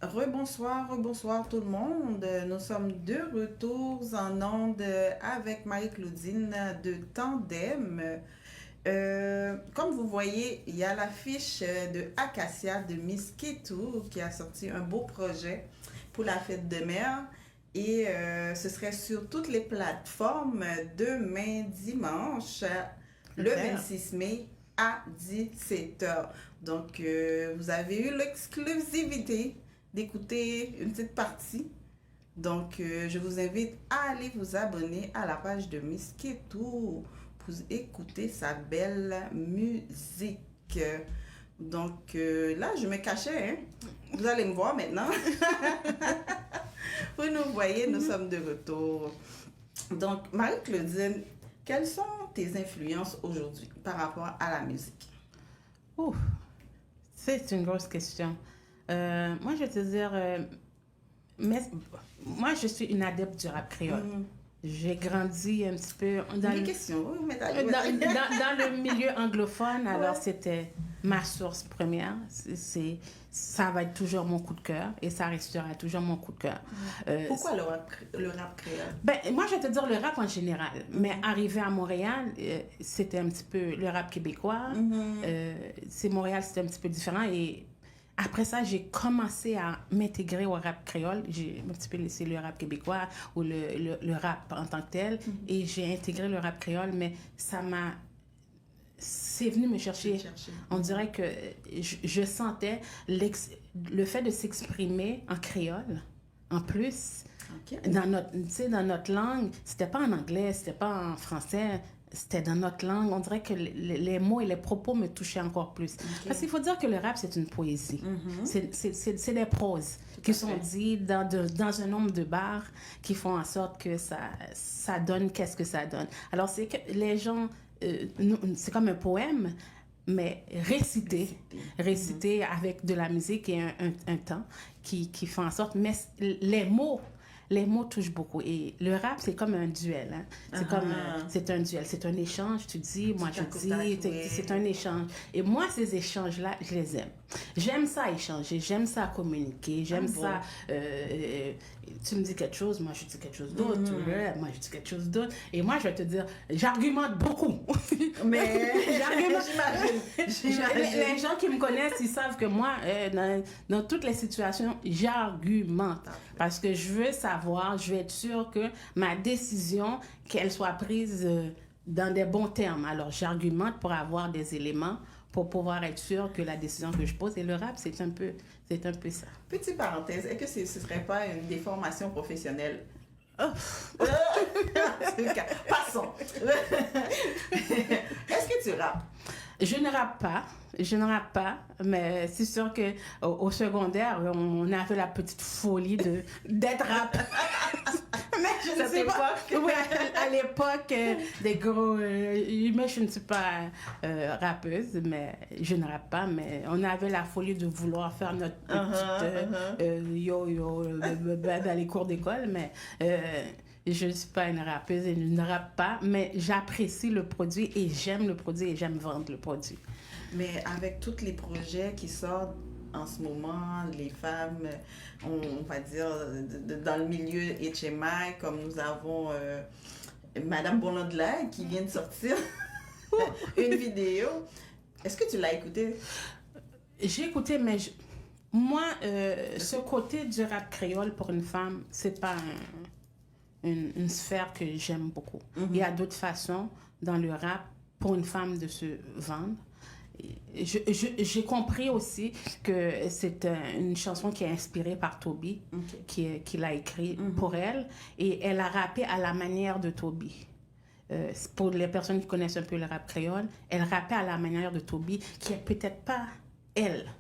Rebonsoir tout le monde. Nous sommes de retour en ondes avec Marie-Claudine de Tandem. Comme vous voyez, il y a l'affiche de Acacia de Miss Ketou qui a sorti un beau projet pour la fête de mer. Et ce serait sur toutes les plateformes demain dimanche, le 26 mai à 17h. Donc, vous avez eu l'exclusivité d'écouter une petite partie. Donc, je vous invite à aller vous abonner à la page de Miss Ketou pour écouter sa belle musique. Donc, là, je me cachais. Hein? Vous allez me voir maintenant. Vous nous voyez, nous sommes de retour. Donc, Marie-Claudine, quelles sont tes influences aujourd'hui par rapport à la musique? C'est une grosse question. Moi, je vais te dire, moi, je suis une adepte du rap créole. J'ai grandi un petit peu dans le milieu anglophone, alors c'était ma source première. Ça va être toujours mon coup de cœur et ça restera toujours mon coup de cœur. Pourquoi le rap créole? Moi, je vais te dire le rap en général. Mais arrivé à Montréal, c'était un petit peu le rap québécois. Montréal, c'était un petit peu différent. Et après ça, j'ai commencé à m'intégrer au rap créole. J'ai un petit peu laissé le rap québécois ou le rap en tant que tel. Et j'ai intégré le rap créole, mais c'est venu me chercher. On dirait que je sentais le fait de s'exprimer en créole, en plus, dans notre langue. C'était pas en anglais, c'était pas en français, c'était dans notre langue. On dirait que les mots et les propos me touchaient encore plus. Parce qu'il faut dire que le rap, c'est une poésie. C'est des proses qui sont dites dans un nombre de bars qui font en sorte que ça donne qu'est-ce que ça donne. Alors, c'est que les gens... c'est comme un poème, mais récité avec de la musique et un temps qui fait en sorte... Mais les mots touchent beaucoup. Et le rap, c'est comme un duel. Hein? C'est un duel, c'est un échange. Tu dis, moi je dis, c'est un échange. Et moi, ces échanges-là, je les aime. J'aime ça échanger, j'aime ça communiquer, j'aime ça... tu me dis quelque chose, moi je dis quelque chose d'autre. Moi je dis quelque chose d'autre. Et moi, je vais te dire, j'argumente beaucoup. Mais j'imagine. Les gens qui me connaissent, ils savent que moi, dans toutes les situations, j'argumente. Parce que je veux savoir, je veux être sûre que ma décision, qu'elle soit prise dans des bons termes. Alors, j'argumente pour avoir des éléments pour pouvoir être sûr que la décision que je pose, et le rap, c'est un peu ça. Petite parenthèse, est-ce que ce ne serait pas une déformation professionnelle? Passons. Est-ce que tu rappes? Je ne rappe pas, mais c'est sûr que au secondaire, on avait la petite folie d'être rap. Mais je ne sais pas. Oui, à l'époque, des gros... mais je ne suis pas rappeuse, mais je ne rappe pas, mais on avait la folie de vouloir faire notre petite yo-yo dans les cours d'école, mais... je ne suis pas une rappeuse et je ne rappe pas, mais j'apprécie le produit et j'aime le produit et j'aime vendre le produit. Mais avec tous les projets qui sortent en ce moment, les femmes, on va dire, dans le milieu HMI, comme nous avons Madame Bonlandla qui vient de sortir une vidéo. Est-ce que tu l'as écoutée? J'ai écouté, mais moi, ce côté du rap créole pour une femme, c'est pas une sphère que j'aime beaucoup. Il y a d'autres façons dans le rap pour une femme de se vendre. J'ai compris aussi que c'est une chanson qui est inspirée par Toby, qui l'a écrit pour elle, et elle a rappé à la manière de Toby. Pour les personnes qui connaissent un peu le rap créole, elle rappait à la manière de Toby, qui est peut-être pas elle.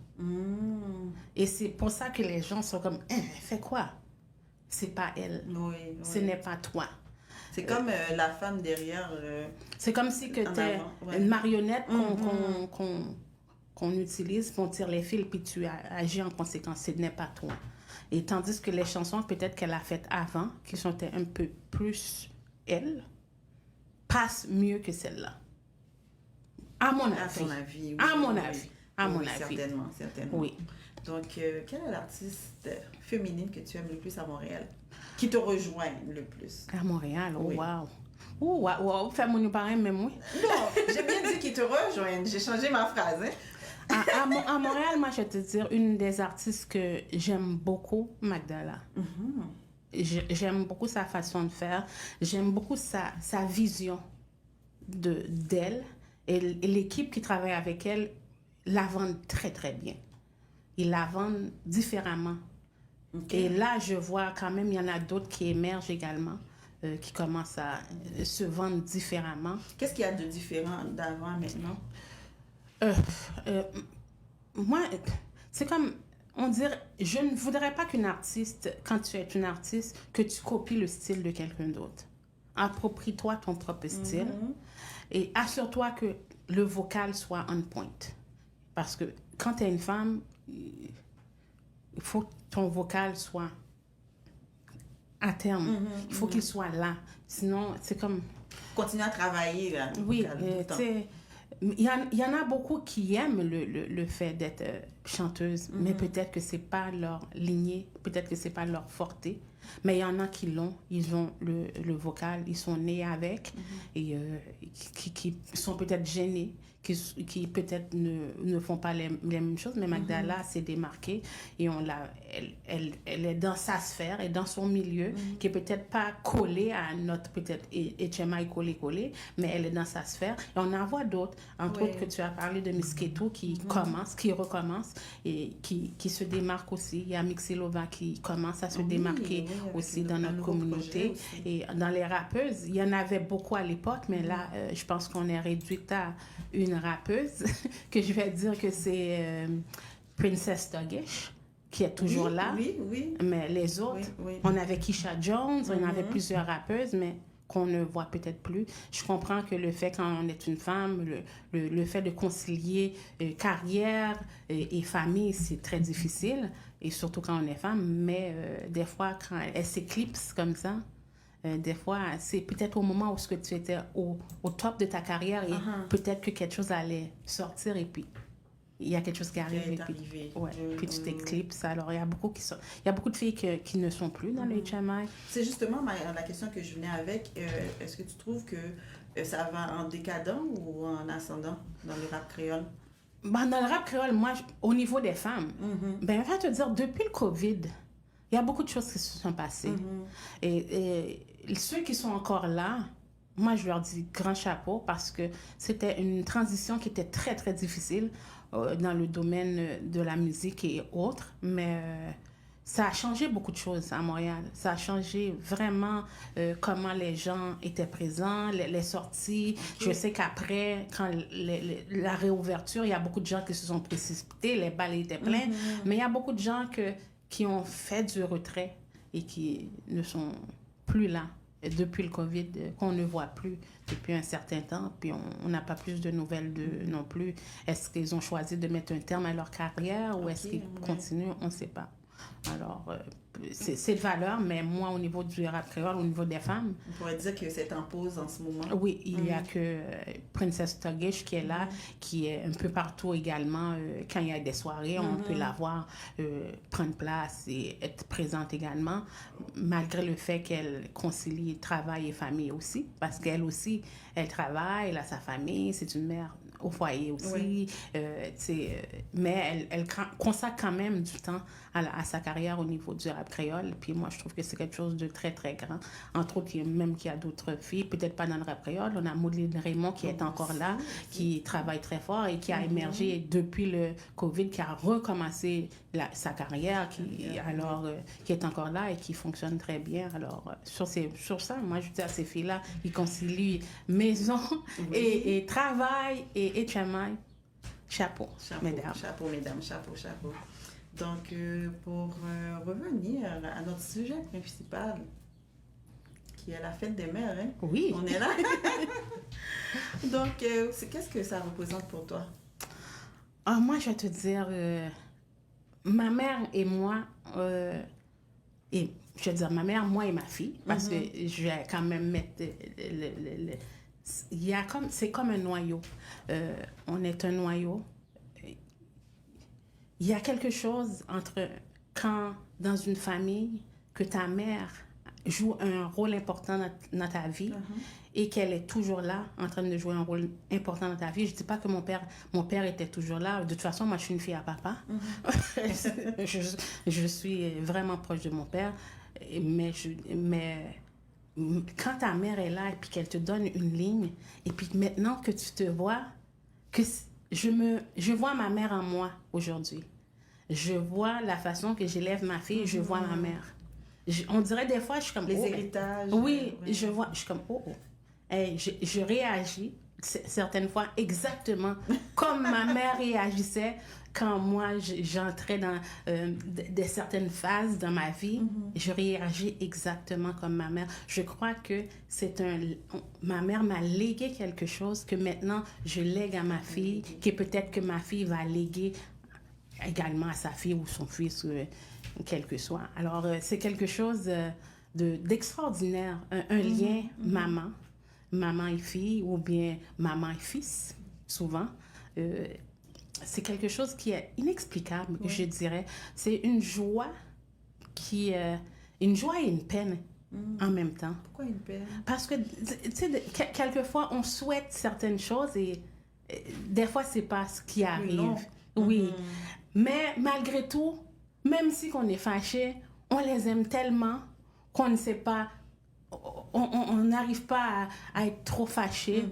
Et c'est pour ça que les gens sont comme, elle fait quoi? C'est pas elle. Ce n'est pas toi. C'est comme la femme derrière. C'est comme si que tu es une marionnette qu'on utilise pour tirer les fils, puis tu agis en conséquence. Ce n'est pas toi. Et tandis que les chansons, peut-être qu'elle a faites avant, qui sont un peu plus elle, passent mieux que celle-là. À mon avis. à mon oui, avis. Certainement. Oui. Donc, quelle est l'artiste féminine que tu aimes le plus à Montréal? Qui te rejoint le plus? À Montréal, oh Oui. wow. Oh wow, fais mon pareil même oui. Non, j'ai bien dit qui te rejoignent. J'ai changé ma phrase. Hein? À Montréal, moi, je vais te dire, une des artistes que j'aime beaucoup, Magdala. J'aime beaucoup sa façon de faire. J'aime beaucoup sa vision d'elle. Et l'équipe qui travaille avec elle la vendent très, très bien. Ils la vendent différemment. Okay. Et là, je vois quand même, il y en a d'autres qui émergent également, qui commencent à se vendre différemment. Qu'est-ce qu'il y a de différent d'avant maintenant? Moi, c'est comme, on dirait, je ne voudrais pas qu'une artiste, quand tu es une artiste, que tu copies le style de quelqu'un d'autre. Approprie-toi ton propre style et assure-toi que le vocal soit on point. Parce que quand tu es une femme, il faut que ton vocal soit à terme. Il faut qu'il soit là. Sinon, c'est comme... Continue à travailler, là. Oui, tu sais... Il y en a beaucoup qui aiment le fait d'être chanteuse, mais peut-être que c'est pas leur lignée, peut-être que c'est pas leur forté. Mais il y en a qui l'ont, ils ont le vocal, ils sont nés avec et qui sont peut-être gênés, qui peut-être ne font pas les mêmes choses. Mais Magdala s'est démarquée et elle est dans sa sphère et dans son milieu, qui est peut-être pas collé à notre peut-être HMI collé, mais elle est dans sa sphère. Et on en voit d'autres, entre autres que tu as parlé de Miss Keto qui recommence et qui se démarque aussi. Il y a Mixilova qui commence à se démarquer aussi dans notre communauté. Et dans les rappeuses, il y en avait beaucoup à l'époque, mais là, je pense qu'on est réduite à une rappeuse, que je vais dire que c'est Princess Tuggish, qui est toujours là. Oui. Mais les autres, on avait Keisha Jones, on avait plusieurs rappeuses, mais qu'on ne voit peut-être plus. Je comprends que le fait, quand on est une femme, le fait de concilier carrière et famille, c'est très difficile, et surtout quand on est femme, mais des fois, quand elle s'éclipse comme ça, des fois, c'est peut-être au moment où tu étais au top de ta carrière et peut-être que quelque chose allait sortir et puis il y a quelque chose qui arrive et puis tu t'éclipses. Alors, il y a beaucoup de filles qui ne sont plus dans le HMI. C'est justement la question que je venais avec. Est-ce que tu trouves que ça va en décadent ou en ascendant dans le rap créole? Dans le rap créole, moi, au niveau des femmes, je vais te dire, depuis le COVID, il y a beaucoup de choses qui se sont passées. Et ceux qui sont encore là, moi, je leur dis grand chapeau parce que c'était une transition qui était très, très difficile dans le domaine de la musique et autres. Mais ça a changé beaucoup de choses à Montréal. Ça a changé vraiment comment les gens étaient présents, les sorties. Je sais qu'après, quand la réouverture, il y a beaucoup de gens qui se sont précipités, les bals étaient pleins. Mais il y a beaucoup de gens qui ont fait du retrait et qui ne sont plus là depuis le COVID, qu'on ne voit plus depuis un certain temps, puis on n'a pas plus de nouvelles non plus. Est-ce qu'ils ont choisi de mettre un terme à leur carrière ou est-ce qu'ils continuent? On ne sait pas. Alors, c'est de valeur, mais moi, au niveau du rap créole, au niveau des femmes... On pourrait dire que c'est en pause en ce moment. Oui, il y a que Princess Tuggish qui est là, qui est un peu partout également. Quand il y a des soirées, on peut la voir prendre place et être présente également, malgré le fait qu'elle concilie travail et famille aussi, parce qu'elle aussi, elle travaille, elle a sa famille, c'est une mère au foyer aussi, mais elle consacre quand même du temps à sa carrière au niveau du rap créole. Puis moi, je trouve que c'est quelque chose de très, très grand. Entre autres, même qu'il y a d'autres filles, peut-être pas dans le rap créole. On a Maudeline Raymond qui est encore là, qui travaille très fort et qui a émergé depuis le COVID, qui a recommencé sa carrière, qui est encore là et qui fonctionne très bien. Alors, sur ça, moi, je dis à ces filles-là, ils concilient maison et travail et HMI. Chapeau, mesdames. Chapeau, mesdames. Chapeau. Donc, pour revenir à notre sujet principal, qui est la fête des mères, hein? Oui. On est là. Donc, qu'est-ce que ça représente pour toi? Moi, je vais te dire, ma mère et moi, et je vais dire ma mère, moi et ma fille, parce que je vais quand même mettre c'est comme un noyau. On est un noyau. il y a quelque chose entre quand, dans une famille, que ta mère joue un rôle important dans ta vie et qu'elle est toujours là, en train de jouer un rôle important dans ta vie. Je ne dis pas que mon père était toujours là. De toute façon, moi, je suis une fille à papa. Je suis vraiment proche de mon père. Mais quand ta mère est là et puis qu'elle te donne une ligne, et puis maintenant que tu te vois, que je vois ma mère en moi aujourd'hui. Je vois la façon que j'élève ma fille, je vois ma mère. On dirait des fois, je suis comme... Les héritages. Oui, je suis comme, Hey, je réagis certaines fois exactement comme ma mère réagissait quand moi j'entrais dans certaines phases dans ma vie. Je réagis exactement comme ma mère. Je crois que ma mère m'a légué quelque chose que maintenant je lègue à ma fille, que peut-être que ma fille va léguer également à sa fille ou son fils, quel que soit. Alors, c'est quelque chose d'extraordinaire, un lien maman et fille, ou bien maman et fils, souvent. C'est quelque chose qui est inexplicable, je dirais. C'est une joie une joie et une peine en même temps. Pourquoi une peine? Parce que, tu sais, quelquefois, on souhaite certaines choses et des fois, c'est pas ce qui arrive. Oui. Mais malgré tout, même si on est fâché, on les aime tellement qu'on ne sait pas, on n'arrive pas à être trop fâché.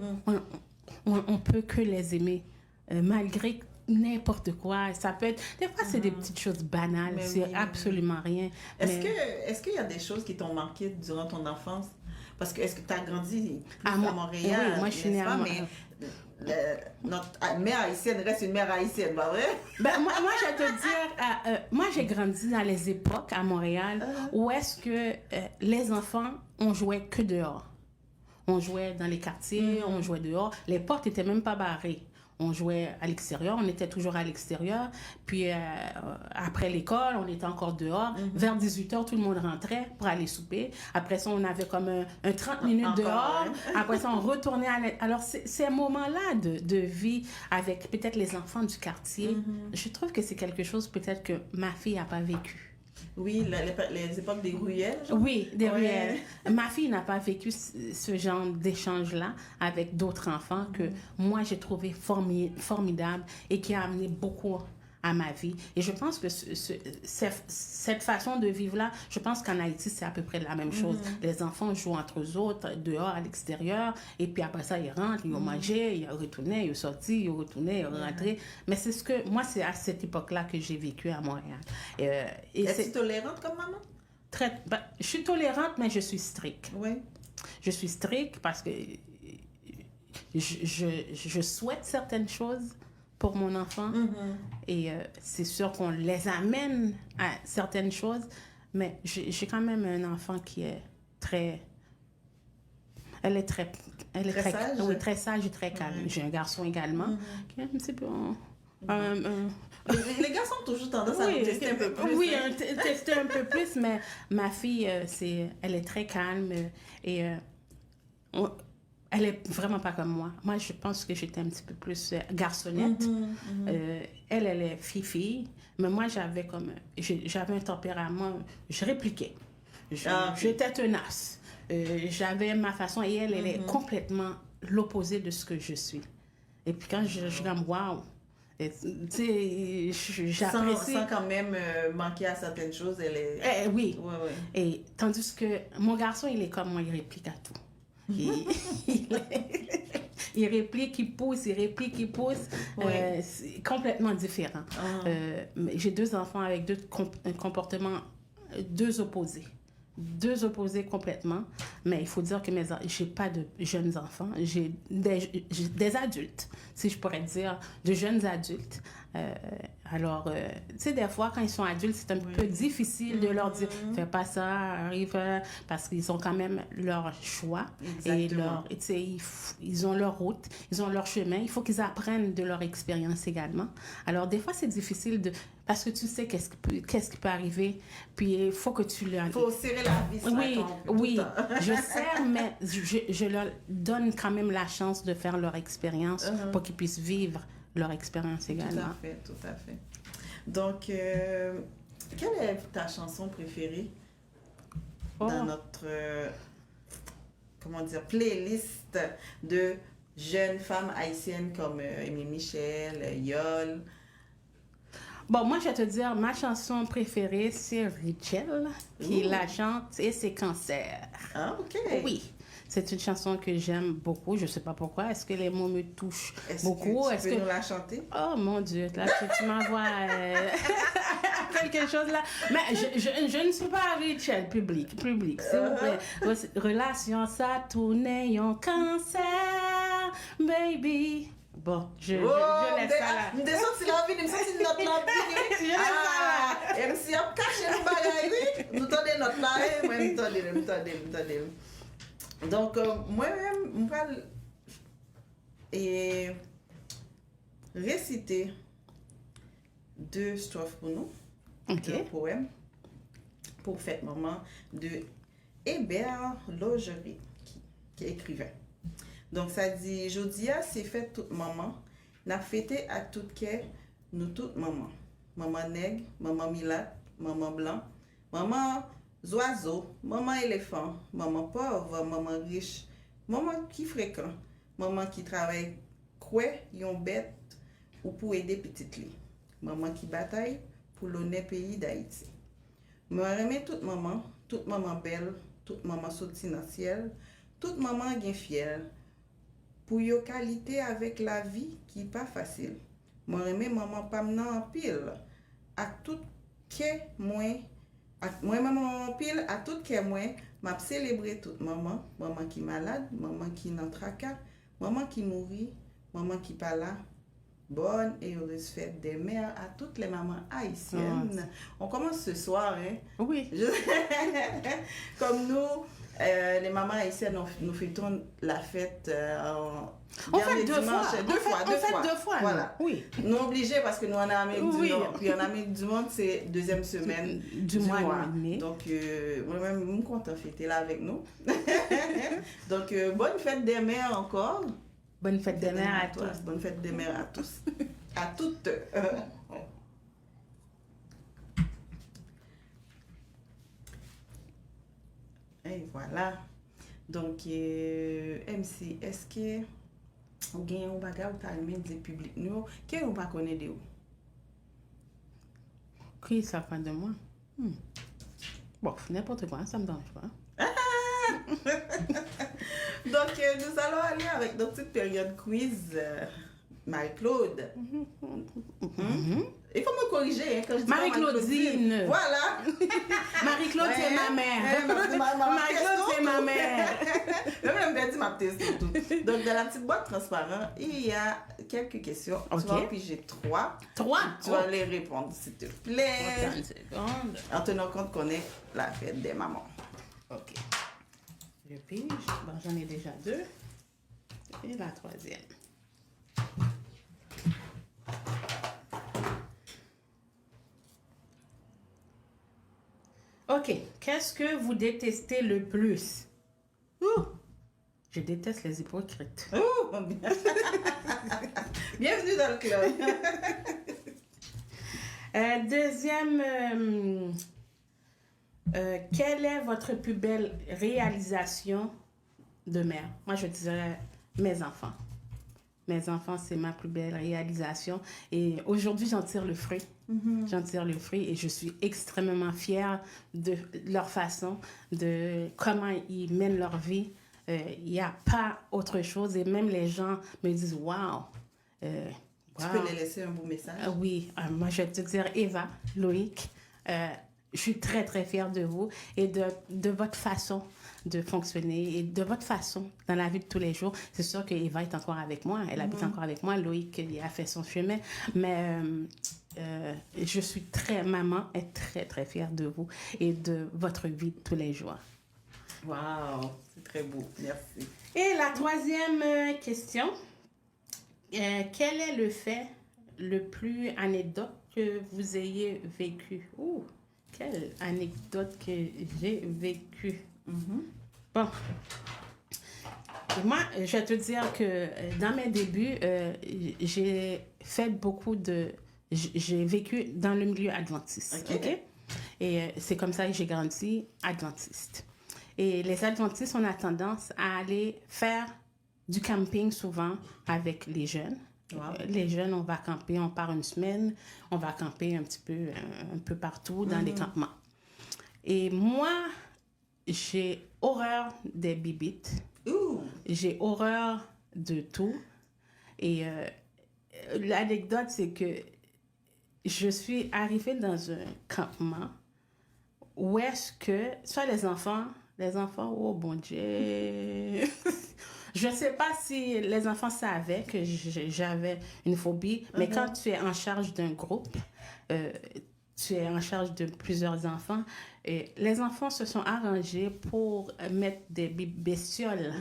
On peut que les aimer malgré n'importe quoi. Ça peut être... Des fois, c'est des petites choses banales. Mais c'est absolument rien. Est-ce qu'il y a des choses qui t'ont marqué durant ton enfance? Parce que est-ce que tu as grandi à Montréal? Oui, moi, je suis née à Montréal. Notre mère haïtienne reste une mère haïtienne, pas vrai? Moi, je vais te dire, moi, j'ai grandi dans les époques à Montréal où est-ce que les enfants, on jouait que dehors. On jouait dans les quartiers, on jouait dehors. Les portes n'étaient même pas barrées. On jouait à l'extérieur, on était toujours à l'extérieur. Puis après l'école, on était encore dehors. Vers 18h, tout le monde rentrait pour aller souper. Après ça, on avait comme un 30 minutes dehors. Après ça, on retournait Alors, ces moments-là de vie avec peut-être les enfants du quartier, je trouve que c'est quelque chose peut-être que ma fille n'a pas vécu. Oui, les époques des ruelles. Oui, des ruelles. Ma fille n'a pas vécu ce genre d'échange-là avec d'autres enfants que moi, j'ai trouvé formidable et qui a amené beaucoup à ma vie. Et je pense que cette façon de vivre-là, je pense qu'en Haïti, c'est à peu près la même chose. Les enfants jouent entre eux autres, dehors, à l'extérieur, et puis après ça, ils rentrent, ils ont mangé, ils retournaient, ils ont sorti, ils ont retourné, ils ont rentré. Mais c'est moi, c'est à cette époque-là que j'ai vécu à Montréal. Es-tu tolérante comme maman? Je suis tolérante, mais je suis stricte. Oui. Je suis stricte parce que je souhaite certaines choses pour mon enfant. Et c'est sûr qu'on les amène à certaines choses, mais j'ai quand même un enfant qui est très... Elle est très sage? Oui, très sage et très calme. J'ai un garçon également qui est un petit peu... Les garçons ont toujours tendance à nous tester un peu plus. Oui, tester un peu plus, mais ma fille, elle est très calme et elle est vraiment pas comme moi. Moi, je pense que j'étais un petit peu plus garçonnette. Elle est fille-fille, mais moi, j'avais un tempérament, je répliquais. J'étais tenace. J'avais ma façon et elle est complètement l'opposé de ce que je suis. Et puis quand je suis comme, waouh! Tu sais, j'apprécie. Sans quand même manquer à certaines choses, elle est... Oui. Ouais. Et tandis que mon garçon, il est comme moi, il réplique à tout. Il réplique, il pousse, il réplique, il pousse. C'est complètement différent. J'ai 2 enfants avec 2 comportements, 2 opposés. 2 opposés complètement. Mais il faut dire que j'ai pas de jeunes enfants. J'ai des adultes, si je pourrais dire, de jeunes adultes. Alors, tu sais, des fois, quand ils sont adultes, c'est un peu difficile de leur dire « Fais pas ça, arrive... » parce qu'ils ont quand même leur choix. Exactement. Et tu sais, ils ont leur route, ils ont leur chemin. Il faut qu'ils apprennent de leur expérience également. Alors, des fois, c'est difficile parce que tu sais qu'est-ce qui peut arriver, puis il faut que tu leur... Il faut serrer la vis. Oui, je serre, mais je leur donne quand même la chance de faire leur expérience pour qu'ils puissent vivre leur expérience également. Tout à fait. Donc, quelle est ta chanson préférée dans notre, comment dire, playlist de jeunes femmes haïtiennes comme Émilie Michel, Yol? Bon, moi, je vais te dire, ma chanson préférée, c'est Richel, qui la chante, et c'est Cancer. Ah, OK. Oui. C'est une chanson que j'aime beaucoup. Je ne sais pas pourquoi. Est-ce que les mots me touchent beaucoup? Est-ce que tu peux nous la chanter? Oh mon Dieu, là, tu m'envoies quelque chose là. Mais je ne suis pas Richel, public, s'il vous plaît. Relation, ça tourne en cancer, baby. Bon, je laisse ça là. Je descends si la vie, je me sens si notre là. Je laisse ça là. Et si on cache le bagage, oui, nous tendez notre là, moi, nous tendez. Donc, moi-même, je vais réciter 2 strophes pour nous. OK. Un poème pour fête maman de Hébert Logerie, qui est écrivain. Donc, ça dit, Jodia, c'est fête toute maman, n'a fêté à toute quai, nous toutes maman. Maman nègre, maman milate, maman blanc, maman oiseau, maman éléphant, maman pauvre, maman riche, maman qui fréquent, maman qui travaille, quoi, yon bête, ou pour aider petite li. Maman qui bataille pour l'honneur pays d'Haïti. Moi, remets toute maman belle, toute maman sortie dans le ciel, toute maman gen fiel, pour yo qualité avec la vie qui pas facile. Moi, remets maman pas en pile, à tout que moi, moi maman pile à tout que moi m'a célébrer toute maman qui malade, maman qui dans tracas, maman qui mourit, maman qui pas là. Bonne et heureuse fête des mères à toutes les mamans haïtiennes. On commence ce soir, hein? Oui. Comme nous, les mamans haïtiennes, nous fêtons la fête on fait deux fois. Voilà. Oui. Nous obligés parce que nous en Amérique du Nord. Puis en Amérique du Monde, c'est deuxième semaine du mois de mai. Donc, moi-même, je suis contente de fêter là avec nous. Donc, bonne fête des mères encore. Bonne fête des mères à tous. Bonne fête des mères à tous. À toutes. Et voilà. Donc, MC, est-ce que vous avez un bagage ou avez des publics nous qui vous pas connaître de vous? Qui ça fait de moi? Bon, n'importe quoi, ça me dérange pas. Donc, nous allons aller avec notre petite période quiz. Marie-Claude. Il faut me corriger hein, quand je dis Marie-Claudine. Voilà. Marie-Claude, c'est ma mère. Marie-Claude, c'est ma mère. Je vais me dire ma test et tout. Donc, dans la petite boîte transparente, il y a quelques questions. Okay. Tu vas en piger 3. 3? Tu vas les répondre, s'il te plaît. Attends une seconde. En tenant compte qu'on est la fête des mamans. OK. Je pige. Bon, j'en ai déjà 2. Et la 3e. OK. Qu'est-ce que vous détestez le plus? Je déteste les hypocrites. Bienvenue dans le club. Deuxième, quelle est votre plus belle réalisation de mère? Moi, je dirais mes enfants. Mes enfants, c'est ma plus belle réalisation. Et aujourd'hui, j'en tire le fruit. J'en tire le fruit et je suis extrêmement fière de leur façon, de comment ils mènent leur vie. Il n'y a pas autre chose. Et même les gens me disent « Wow! » Tu peux les laisser un beau message? Oui, moi je vais te dire Eva, Loïc, je suis très très fière de vous et de votre façon de fonctionner et de votre façon dans la vie de tous les jours. C'est sûr que Eva est encore avec moi, elle habite encore avec moi, Loïc il a fait son chemin, mais je suis maman est très très fière de vous et de votre vie de tous les jours. Wow, c'est très beau, merci. Et la 3e question. Quel est le fait le plus anecdote que vous ayez vécu? Quelle anecdote que j'ai vécue? Bon. Et moi, je vais te dire que dans mes débuts, j'ai fait beaucoup de j'ai vécu dans le milieu adventiste. OK. OK? Et c'est comme ça que j'ai grandi adventiste. Et les adventistes, on a tendance à aller faire du camping souvent avec les jeunes. Wow. Les jeunes, on va camper, on part une semaine, on va camper un peu partout dans les campements. Et moi, j'ai horreur des bibites. Ouh! J'ai horreur de tout. Et l'anecdote, c'est que je suis arrivée dans un campement où est-ce que, soit les enfants, oh bon Dieu, je ne sais pas si les enfants savaient que j'avais une phobie, mais quand tu es en charge d'un groupe, tu es en charge de plusieurs enfants, et les enfants se sont arrangés pour mettre des bestioles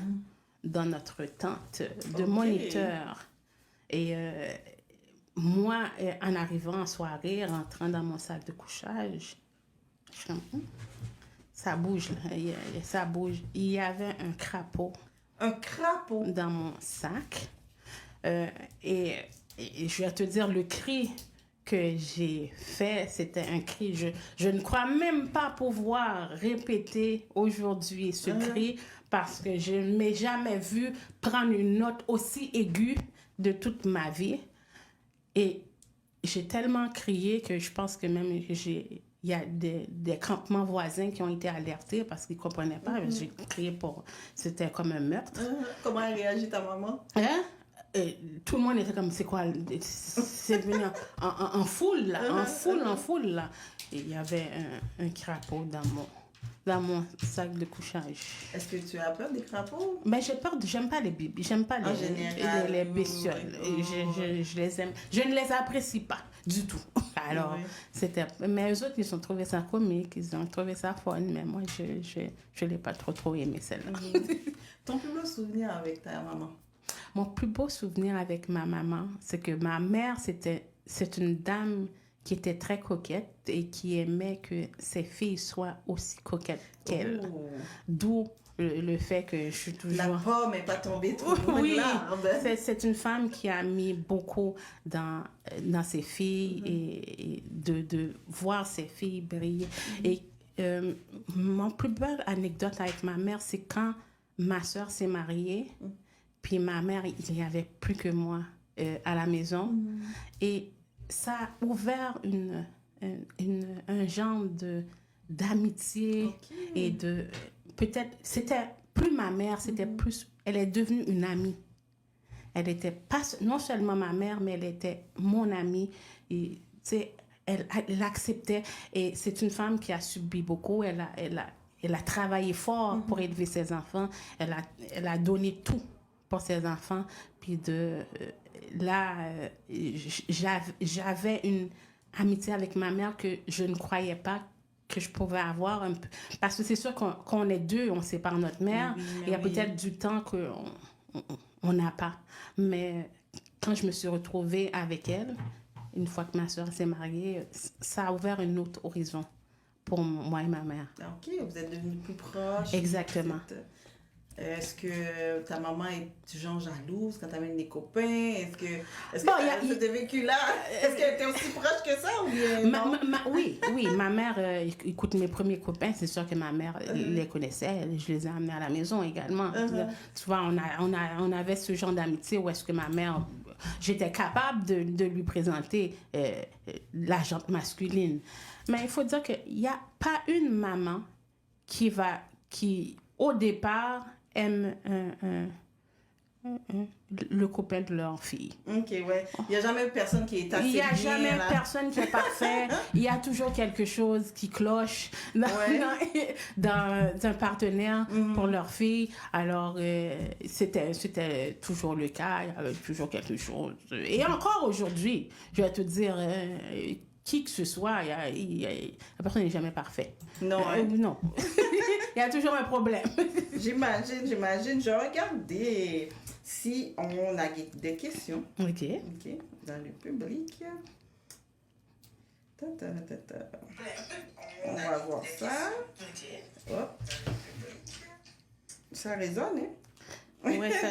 dans notre tente de moniteur. Et moi, en arrivant en soirée, rentrant dans mon sac de couchage, je suis comme, ça bouge, là. Ça bouge. Il y avait un crapaud. Un crapaud? Dans mon sac. Et je vais te dire, le cri que j'ai fait, c'était un cri. Je ne crois même pas pouvoir répéter aujourd'hui ce cri parce que je ne m'ai jamais vu prendre une note aussi aiguë de toute ma vie. Et j'ai tellement crié que je pense que même il y a des campements voisins qui ont été alertés parce qu'ils ne comprenaient pas. J'ai crié pour... C'était comme un meurtre. Comment a réagi ta maman? Hein? Et tout le monde était comme, c'est quoi? C'est venu en foule, là. En foule, là. Et il y avait un crapaud dans mon sac de couchage. Est-ce que tu as peur des crapauds? Mais j'aime pas les bibis, j'aime pas les bestioles. Je les aime. Je ne les apprécie pas du tout. Alors, mais eux autres, ils ont trouvé ça comique, ils ont trouvé ça fun, mais moi, je l'ai pas trop aimé, celle-là. Ton plus beau souvenir avec ta maman? Mon plus beau souvenir avec ma maman, c'est que ma mère, c'est une dame qui était très coquette et qui aimait que ses filles soient aussi coquettes qu'elle. Oh. D'où le fait que je suis toujours... La pomme n'est pas tombée trop loin de l'arbre. C'est une femme qui a mis beaucoup dans ses filles et de voir ses filles briller. Et mon plus belle anecdote avec ma mère, c'est quand ma soeur s'est mariée, puis ma mère, il n'y avait plus que moi à la maison. Et ça a ouvert un genre d'amitié et de... Peut-être, c'était plus ma mère, c'était plus... Elle est devenue une amie. Elle était pas non seulement ma mère, mais elle était mon amie. Et, tu sais, elle acceptait. Et c'est une femme qui a subi beaucoup. Elle a travaillé fort pour élever ses enfants. Elle a donné tout pour ses enfants. Puis j'avais une amitié avec ma mère que je ne croyais pas que je pouvais avoir un peu. Parce que c'est sûr qu'on est deux, on sépare notre mère. Il y a peut-être du temps qu'on n'a pas. Mais quand je me suis retrouvée avec elle, une fois que ma soeur s'est mariée, ça a ouvert un autre horizon pour moi et ma mère. OK, vous êtes devenus plus proches. Exactement. Est-ce que ta maman est du genre jalouse quand t'amènes des copains? Est-ce que ce vécu-là, est-ce qu'elle était aussi proche que ça? Ou bien, oui, ma mère, écoute, mes premiers copains, c'est sûr que ma mère les connaissait. Je les ai amenés à la maison également. Tu vois, on avait ce genre d'amitié où est-ce que ma mère... J'étais capable de lui présenter la jante masculine. Mais il faut dire qu'il n'y a pas une maman qui, au départ, aime le copain de leur fille. OK, ouais. Il n'y a jamais personne qui est assez bien. Il n'y a jamais personne qui est parfait. Il y a toujours quelque chose qui cloche dans un partenaire pour leur fille. Alors, c'était toujours le cas. Il y avait toujours quelque chose. Et encore aujourd'hui, je vais te dire... qui que ce soit, la personne n'est jamais parfaite. Non. Non. Il y a toujours un problème. J'imagine. Je vais regarder si on a des questions. OK. Dans le public. On va voir ça. Hop. Ça résonne, hein? Ouais, ça...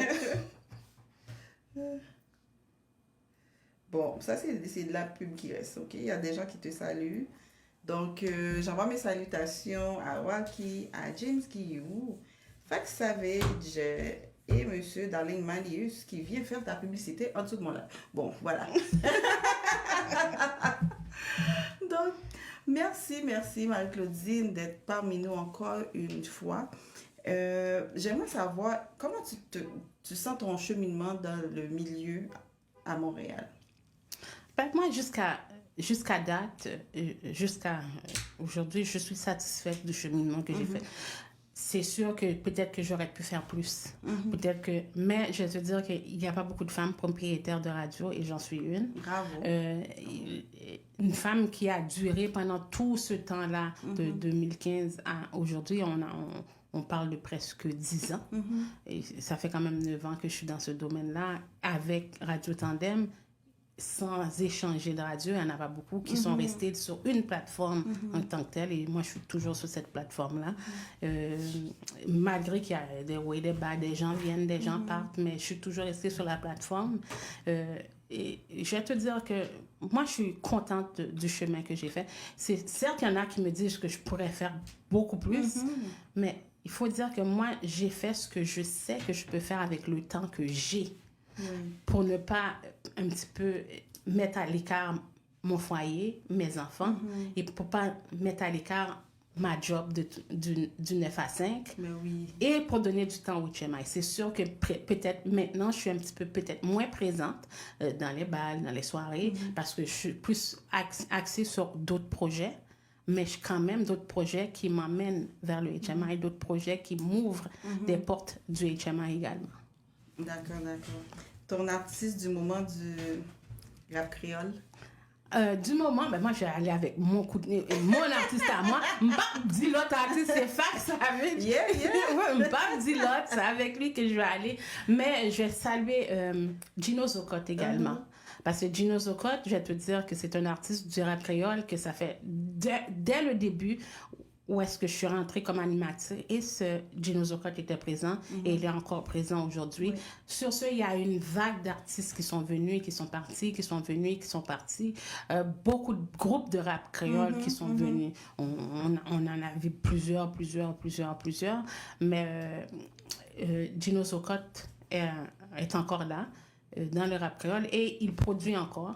Bon, ça, c'est de la pub qui reste, OK? Il y a des gens qui te saluent. Donc, j'envoie mes salutations à Walkie, à James Guillou, Fax Savage et Monsieur Darling Manius qui vient faire ta publicité en dessous de mon live. Bon, voilà. Donc, merci Marie-Claudine d'être parmi nous encore une fois. J'aimerais savoir comment tu sens ton cheminement dans le milieu à Montréal. Ben, moi, jusqu'à date, jusqu'à aujourd'hui, je suis satisfaite du cheminement que j'ai fait. C'est sûr que peut-être que j'aurais pu faire plus. Mais je vais te dire qu'il n'y a pas beaucoup de femmes propriétaires de radio et j'en suis une. Bravo. Une femme qui a duré pendant tout ce temps-là, de 2015 à aujourd'hui, on parle de presque 10 ans. Et ça fait quand même 9 ans que je suis dans ce domaine-là avec Radio Tandem. Sans échanger de radio, il n'y en a pas beaucoup qui sont restés sur une plateforme en tant que telle. Et moi, je suis toujours sur cette plateforme-là. Malgré qu'il y a des hauts et des bas, des gens viennent, des gens partent, mais je suis toujours restée sur la plateforme. Et je vais te dire que moi, je suis contente du chemin que j'ai fait. C'est certes qu'il y en a qui me disent que je pourrais faire beaucoup plus, mais il faut dire que moi, j'ai fait ce que je sais que je peux faire avec le temps que j'ai. Pour ne pas un petit peu mettre à l'écart mon foyer, mes enfants, et pour pas mettre à l'écart ma job du 9 à 5, Mais oui. et pour donner du temps au HMI. C'est sûr que peut-être maintenant, je suis un petit peu peut-être moins présente dans les balles, dans les soirées, parce que je suis plus axée sur d'autres projets. Mais quand même d'autres projets qui m'emmènent vers le HMI, d'autres projets qui m'ouvrent des portes du HMI également. D'accord. Ton artiste du moment du rap créole? Du moment, ben moi, je vais aller avec mon artiste à moi. M'pas dit l'autre artiste, c'est Fax avec. Yeah. M'pas dit l'autre, c'est avec lui que je vais aller. Mais je vais saluer Gino Zocotte également. Parce que Gino Zocotte, je vais te dire que c'est un artiste du rap créole que ça fait dès le début où est-ce que je suis rentrée comme animatrice et ce Gino Zocotte était présent et il est encore présent aujourd'hui. Oui. Sur ce, il y a une vague d'artistes qui sont venus et qui sont partis, qui sont venus et qui sont partis. Beaucoup de groupes de rap créole qui sont venus. On en a vu plusieurs. Mais Gino Zocotte est encore là dans le rap créole et il produit encore.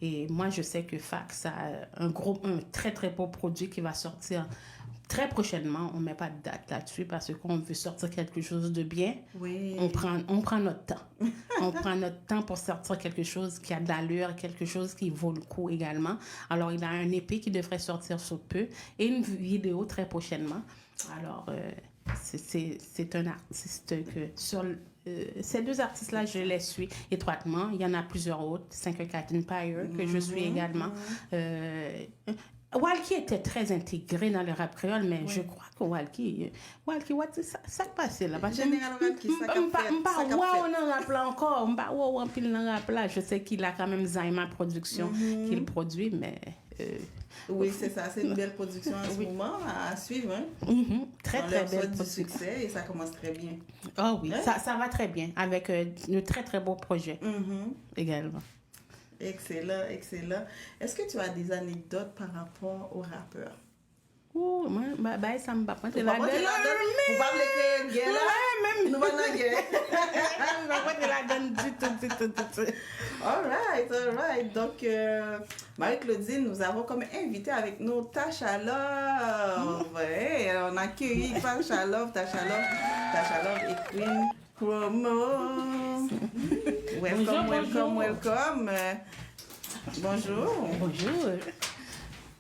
Et moi, je sais que Fax a un très, très beau produit qui va sortir très prochainement. On ne met pas de date là-dessus parce qu'on veut sortir quelque chose de bien. Oui. On prend notre temps. On prend notre temps pour sortir quelque chose qui a de l'allure, quelque chose qui vaut le coup également. Alors, il a un EP qui devrait sortir sous peu et une vidéo très prochainement. Alors, c'est un artiste que sur ces deux artistes-là, je les suis étroitement. Il y en a plusieurs autres. 514 Empire, que je suis également. Walkie était très intégré dans le rap créole, mais je crois que Walkie, ça passe là. Général Walkie, ça fait. Je sais qu'il a quand même Zaima Production qu'il produit, mais... oui, c'est ça. C'est une belle production en ce moment à suivre. Hein? Très belle production. Du succès et ça commence très bien. Oh oui, hein? ça va très bien avec de très, très beaux projets également. Excellent. Est-ce que tu as des anecdotes par rapport aux rappeurs? Oh, moi, ça me bat pas. Vous ne pouvez pas créer une guerre là? Même. Nous allons la guerre. Je ne vais pas te la donner du tout. All right. Donc, Marie-Claudine, nous avons comme invité avec nous Tasha Love. On a accueilli Tasha Love et Queen Chromo. Welcome. Bonjour.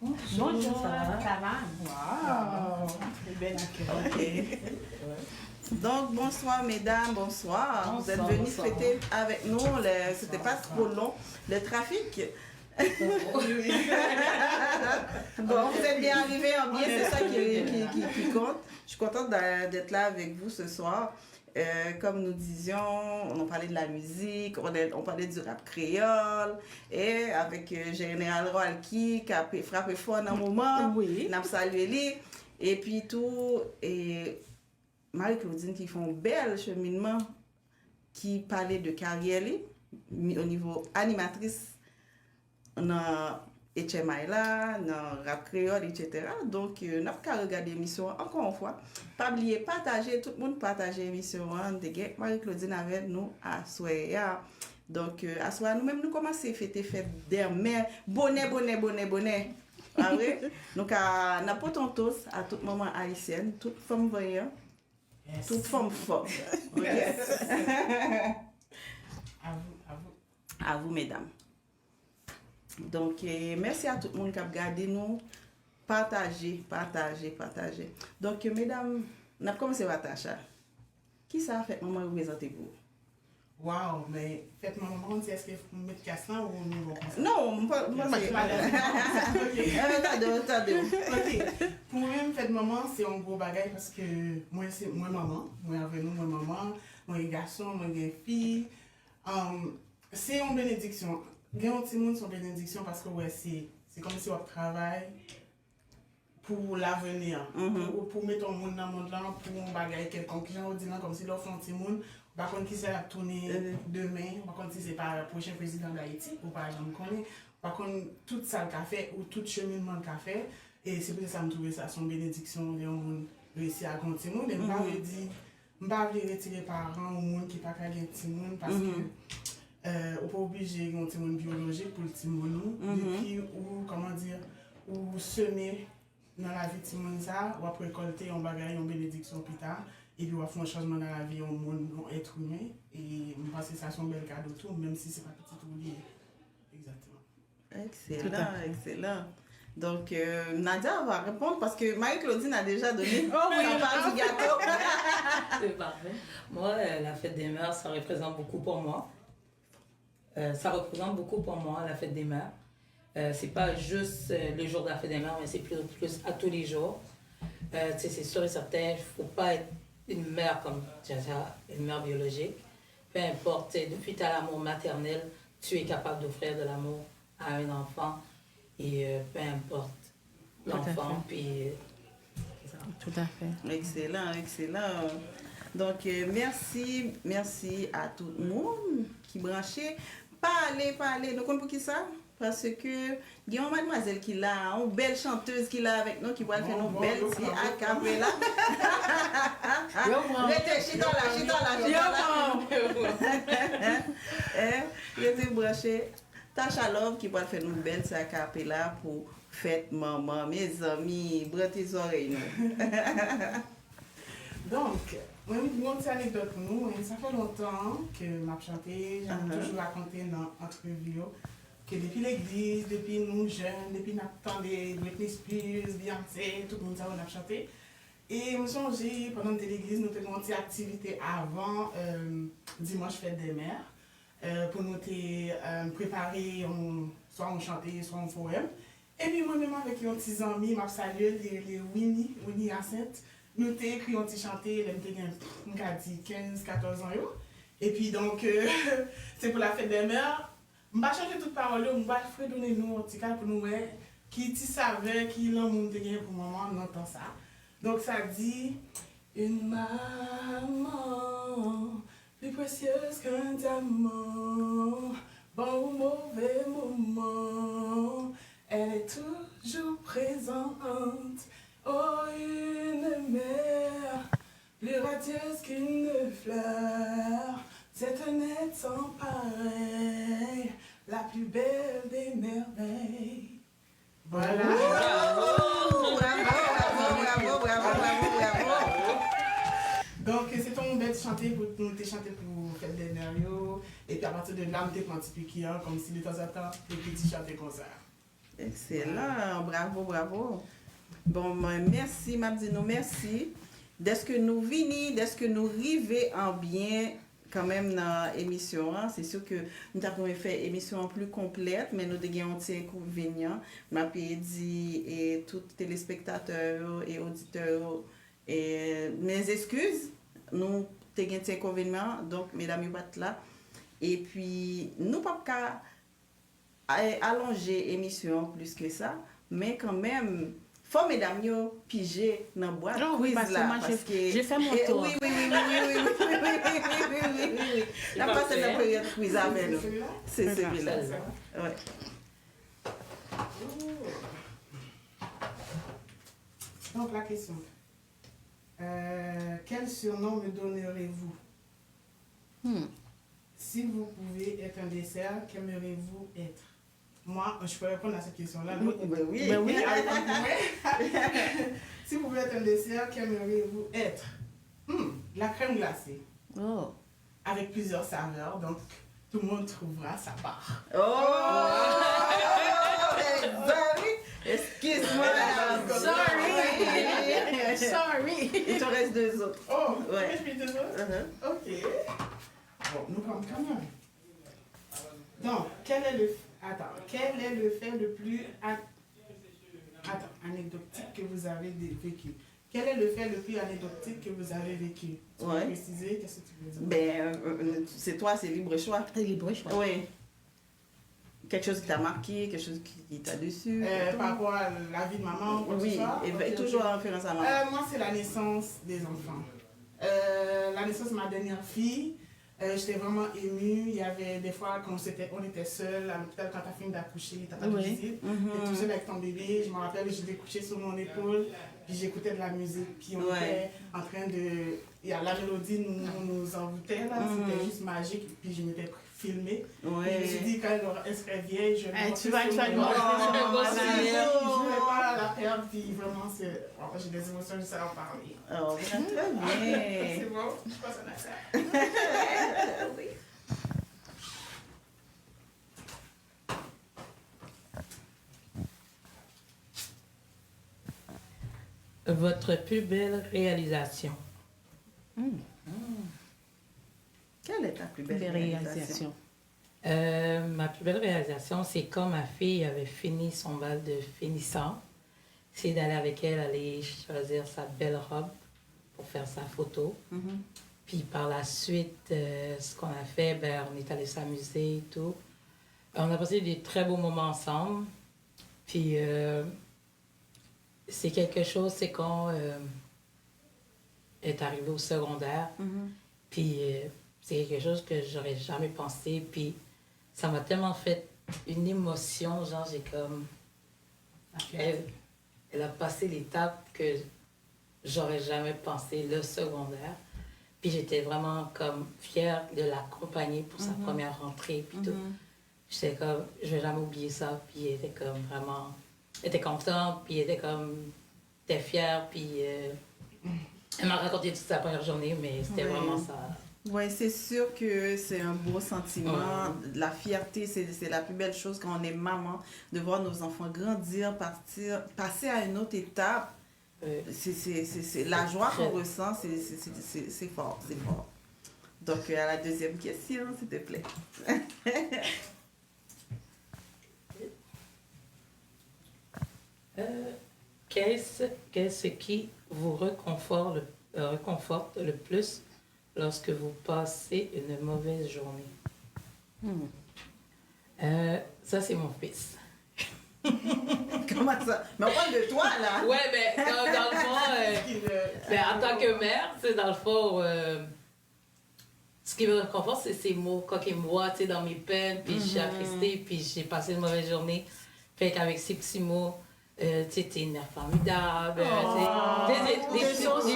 Bonjour, ça va? Wow. Ok. Donc, bonsoir mesdames, bonsoir. Vous êtes venus fêter avec nous, c'était pas trop long, le trafic. Bon, vous êtes bien arrivés en bien, c'est ça qui compte. Je suis contente d'être là avec vous ce soir. Comme nous disions, on parlait de la musique, on parlait du rap créole, et avec Général Walkie qui a frappé fort dans un moment, on a salué lui, et puis tout, et Marie-Claudine qui font un bel cheminement, qui parlait de carrière au niveau animatrice dans HMI là, dans rap créole, etc. Donc, nous avons regardé l'émission encore une fois. Pas oublier, partager, tout le monde partage l'émission. Marie-Claudine avec nous à soir. Donc, à soir, nous-mêmes, nous commençons à fêter des mères. Bonnet. Ah oui? Donc, nous portons tous à toute maman haïtienne, toute femme voyante, toute femme forte. Yes. À vous, mesdames. Donc, merci à tout le monde qui a regardé nous. Partagez. Donc, mesdames, on a commencé par Tacha. Qui ça a fait maman représenter vous? Wow, mais faites-moi maman, est-ce que vous mettez Cassan ou nous? Non, pas Attendez. Ok. Pour moi-même, faites maman, c'est un gros bagage parce que moi, c'est moi maman. Moi, avec nous, moi maman. Moi, les garçons, moi, les filles. C'est une bénédiction. Gagner petit monde, c'est une bénédiction parce que ouais, c'est comme si on travaille pour l'avenir. Pour mettre un monde dans le monde là, pour un bagage quelconque. J'en dis là, comme si l'on fait un petit monde. Par contre, qui sera tourner demain, par contre, si ce n'est pas le prochain président d'Haïti, ou par exemple, par contre, tout ça qu'a fait, ou tout cheminement qu'a fait, et c'est pour ça que je trouve ça son bénédiction, de on réussit à continuer. Je ne vais pas retirer parents au monde qui n'est pas qu'à gagner petit monde, parce que on n'est pas obligé de gagner un petit monde biologique pour le petit monde, depuis ou, comment dire, ou semer dans la vie de petit monde, ou après récolter un bagage, une bénédiction plus tard. Et puis, on va faire un changement dans la vie, au monde, dans l'être humain. Et je pense que ça, c'est un bel cadeau, tout, même si ce n'est pas petit ou lié. Exactement. Excellent. Donc, Nadia va répondre parce que Marie-Claudine a déjà donné sa part du gâteau. C'est parfait. Moi, la fête des mères, ça représente beaucoup pour moi. La fête des mères. C'est pas juste le jour de la fête des mères, mais c'est plus à tous les jours. C'est sûr et certain, il ne faut pas être une mère comme Jaja, une mère biologique. Peu importe, depuis tu as l'amour maternel, tu es capable d'offrir de l'amour à un enfant. Et peu importe l'enfant, puis... Tout à fait. Excellent. Donc, merci à tout le monde qui branchait. Parlez. Nous comprenons pour qui ça? Parce que il y a une mademoiselle qui l'a, une belle chanteuse qui l'a avec nous, qui va faire une belle petite acapella. Chita là. Il était branché. Tacha Love qui va faire une belle petite acapella pour fête maman, mes amis, brûlez tes oreilles. Donc, moi, une petite anecdote pour nous. Ça fait longtemps que je chanté, j'ai toujours raconté dans l'entrevue. Que depuis l'église, depuis nous jeunes, depuis nous attendons Britney Spears, Beyoncé, tout le monde a chanté. Et je me suis pendant que l'église, nous avons une activité avant dimanche fête des mères pour nous préparer, soit on chantait, soit on poème. Et puis moi-même avec mes petits amis, je salue les Winnie Hyacinthe, nous avons écrit, on chanté, on a dit 15-14 ans. Et puis donc, c'est pour la fête des mères. Je ne vais pas changer toute parole, je vais redonner nous un petit cas pour nous qui savait qui l'amour de pour maman, on entend ça. Donc ça dit une maman plus précieuse qu'un diamant, bon ou mauvais moment, elle est toujours présente. Oh, une mère plus radieuse qu'une fleur. C'est un être sans pareil, la plus belle des merveilles. Voilà. Bravo. Donc, c'est ton bête chanter pour nous chanter pour faire des nerfs. Et puis à partir de là, on t'es planté piquant, comme si de temps en temps, les petits chantaient comme ça. Excellent, bravo. Bon, merci, Mabdino, merci. Dès que nous venons, dès que nous arrivons en bien, quand même dans l'émission, c'est sûr que nous avons fait une émission plus complète, mais nous avons un petit inconvénient. Je m'appelle dit et tous les téléspectateurs et auditeurs, et mes excuses, nous avons un petit inconvénient, donc mesdames et là. Et puis, nous ne pouvons pas allonger l'émission plus que ça, mais quand même, il faut mesdames piger dans la boîte quiz là. Parce que j'ai fait mon tour. Oui. La passé la période quiz avec nous. C'est celui-là. Ouais. Donc, la question. Quel surnom me donnerez-vous? Si vous pouvez être un dessert, qu'aimeriez-vous être? Moi, je peux répondre à cette question-là. Oui. Si vous pouvez être un dessert, qu'aimeriez-vous être? La crème glacée. Oh. Avec plusieurs saveurs, donc tout le monde trouvera sa part. Excuse-moi. Sorry. Il te reste 2 autres. Oh, Ouais. je fais 2 autres? Ok. Bon, nous comme quand même. Donc, quel est le fait le plus anecdotique que vous avez vécu? Quel est le fait le plus anecdotique que vous avez vécu? Tu peux préciser? Qu'est-ce que tu veux dire? C'est toi, c'est libre choix. Libre choix. Oui. Quelque chose qui t'a marqué, quelque chose qui t'a déçu. Par rapport à la vie de maman, quoi que ce soit? Et toujours en référence à maman. Moi, c'est la naissance des enfants. La naissance de ma dernière fille, j'étais vraiment émue. Il y avait des fois, quand on était seuls à l'hôpital, quand tu as fini d'accoucher, tu n'as pas de visite. Tu es tout seul avec ton bébé. Je me rappelle, j'étais couchée sur mon épaule, puis j'écoutais de la musique. Puis on était en train de... La mélodie nous envoûtait, là. C'était juste magique. Puis je m'étais filmée. Je me suis dit, quand elle serait vieille, je vais tu vas le faire. je ne voulais pas la perdre. Puis vraiment, j'ai des émotions juste à en parler. Oh, très bien. C'est bon, je passe à ça. Oui. Votre plus belle réalisation? Quelle est ta plus belle réalisation? Ma plus belle réalisation, c'est quand ma fille avait fini son bal de finissant. C'est d'aller avec elle, aller choisir sa belle robe pour faire sa photo. Puis par la suite, ce qu'on a fait, on est allé s'amuser et tout. On a passé des très beaux moments ensemble. Puis c'est quelque chose, c'est quand elle est arrivée au secondaire. Puis c'est quelque chose que j'aurais jamais pensé. Puis ça m'a tellement fait une émotion, genre j'ai comme... Elle a passé l'étape que j'aurais jamais pensé, le secondaire. Puis j'étais vraiment comme fière de l'accompagner pour sa première rentrée, puis tout. J'étais comme, je vais jamais oublier ça. Puis elle était comme vraiment... Elle était contente, puis elle était comme... Elle était fière, puis... elle m'a raconté toute sa première journée, mais c'était vraiment ça. Oui, c'est sûr que c'est un beau sentiment. La fierté, c'est la plus belle chose quand on est maman, de voir nos enfants grandir, passer à une autre étape. C'est la joie qu'on ressent, c'est fort, c'est fort. Donc, à la deuxième question, s'il te plaît. Qu'est-ce qui vous réconforte le plus lorsque vous passez une mauvaise journée? Ça, c'est mon fils. Comment ça? Mais on parle de toi, là! Ouais, mais dans le fond, en tant que mère, dans le fond, ce qui me réconforte, c'est ces mots. Quand il me voit dans mes peines, puis je suis attristée, puis j'ai passé une mauvaise journée. Fait qu'avec ces petits mots, t'es une mère formidable. Des choses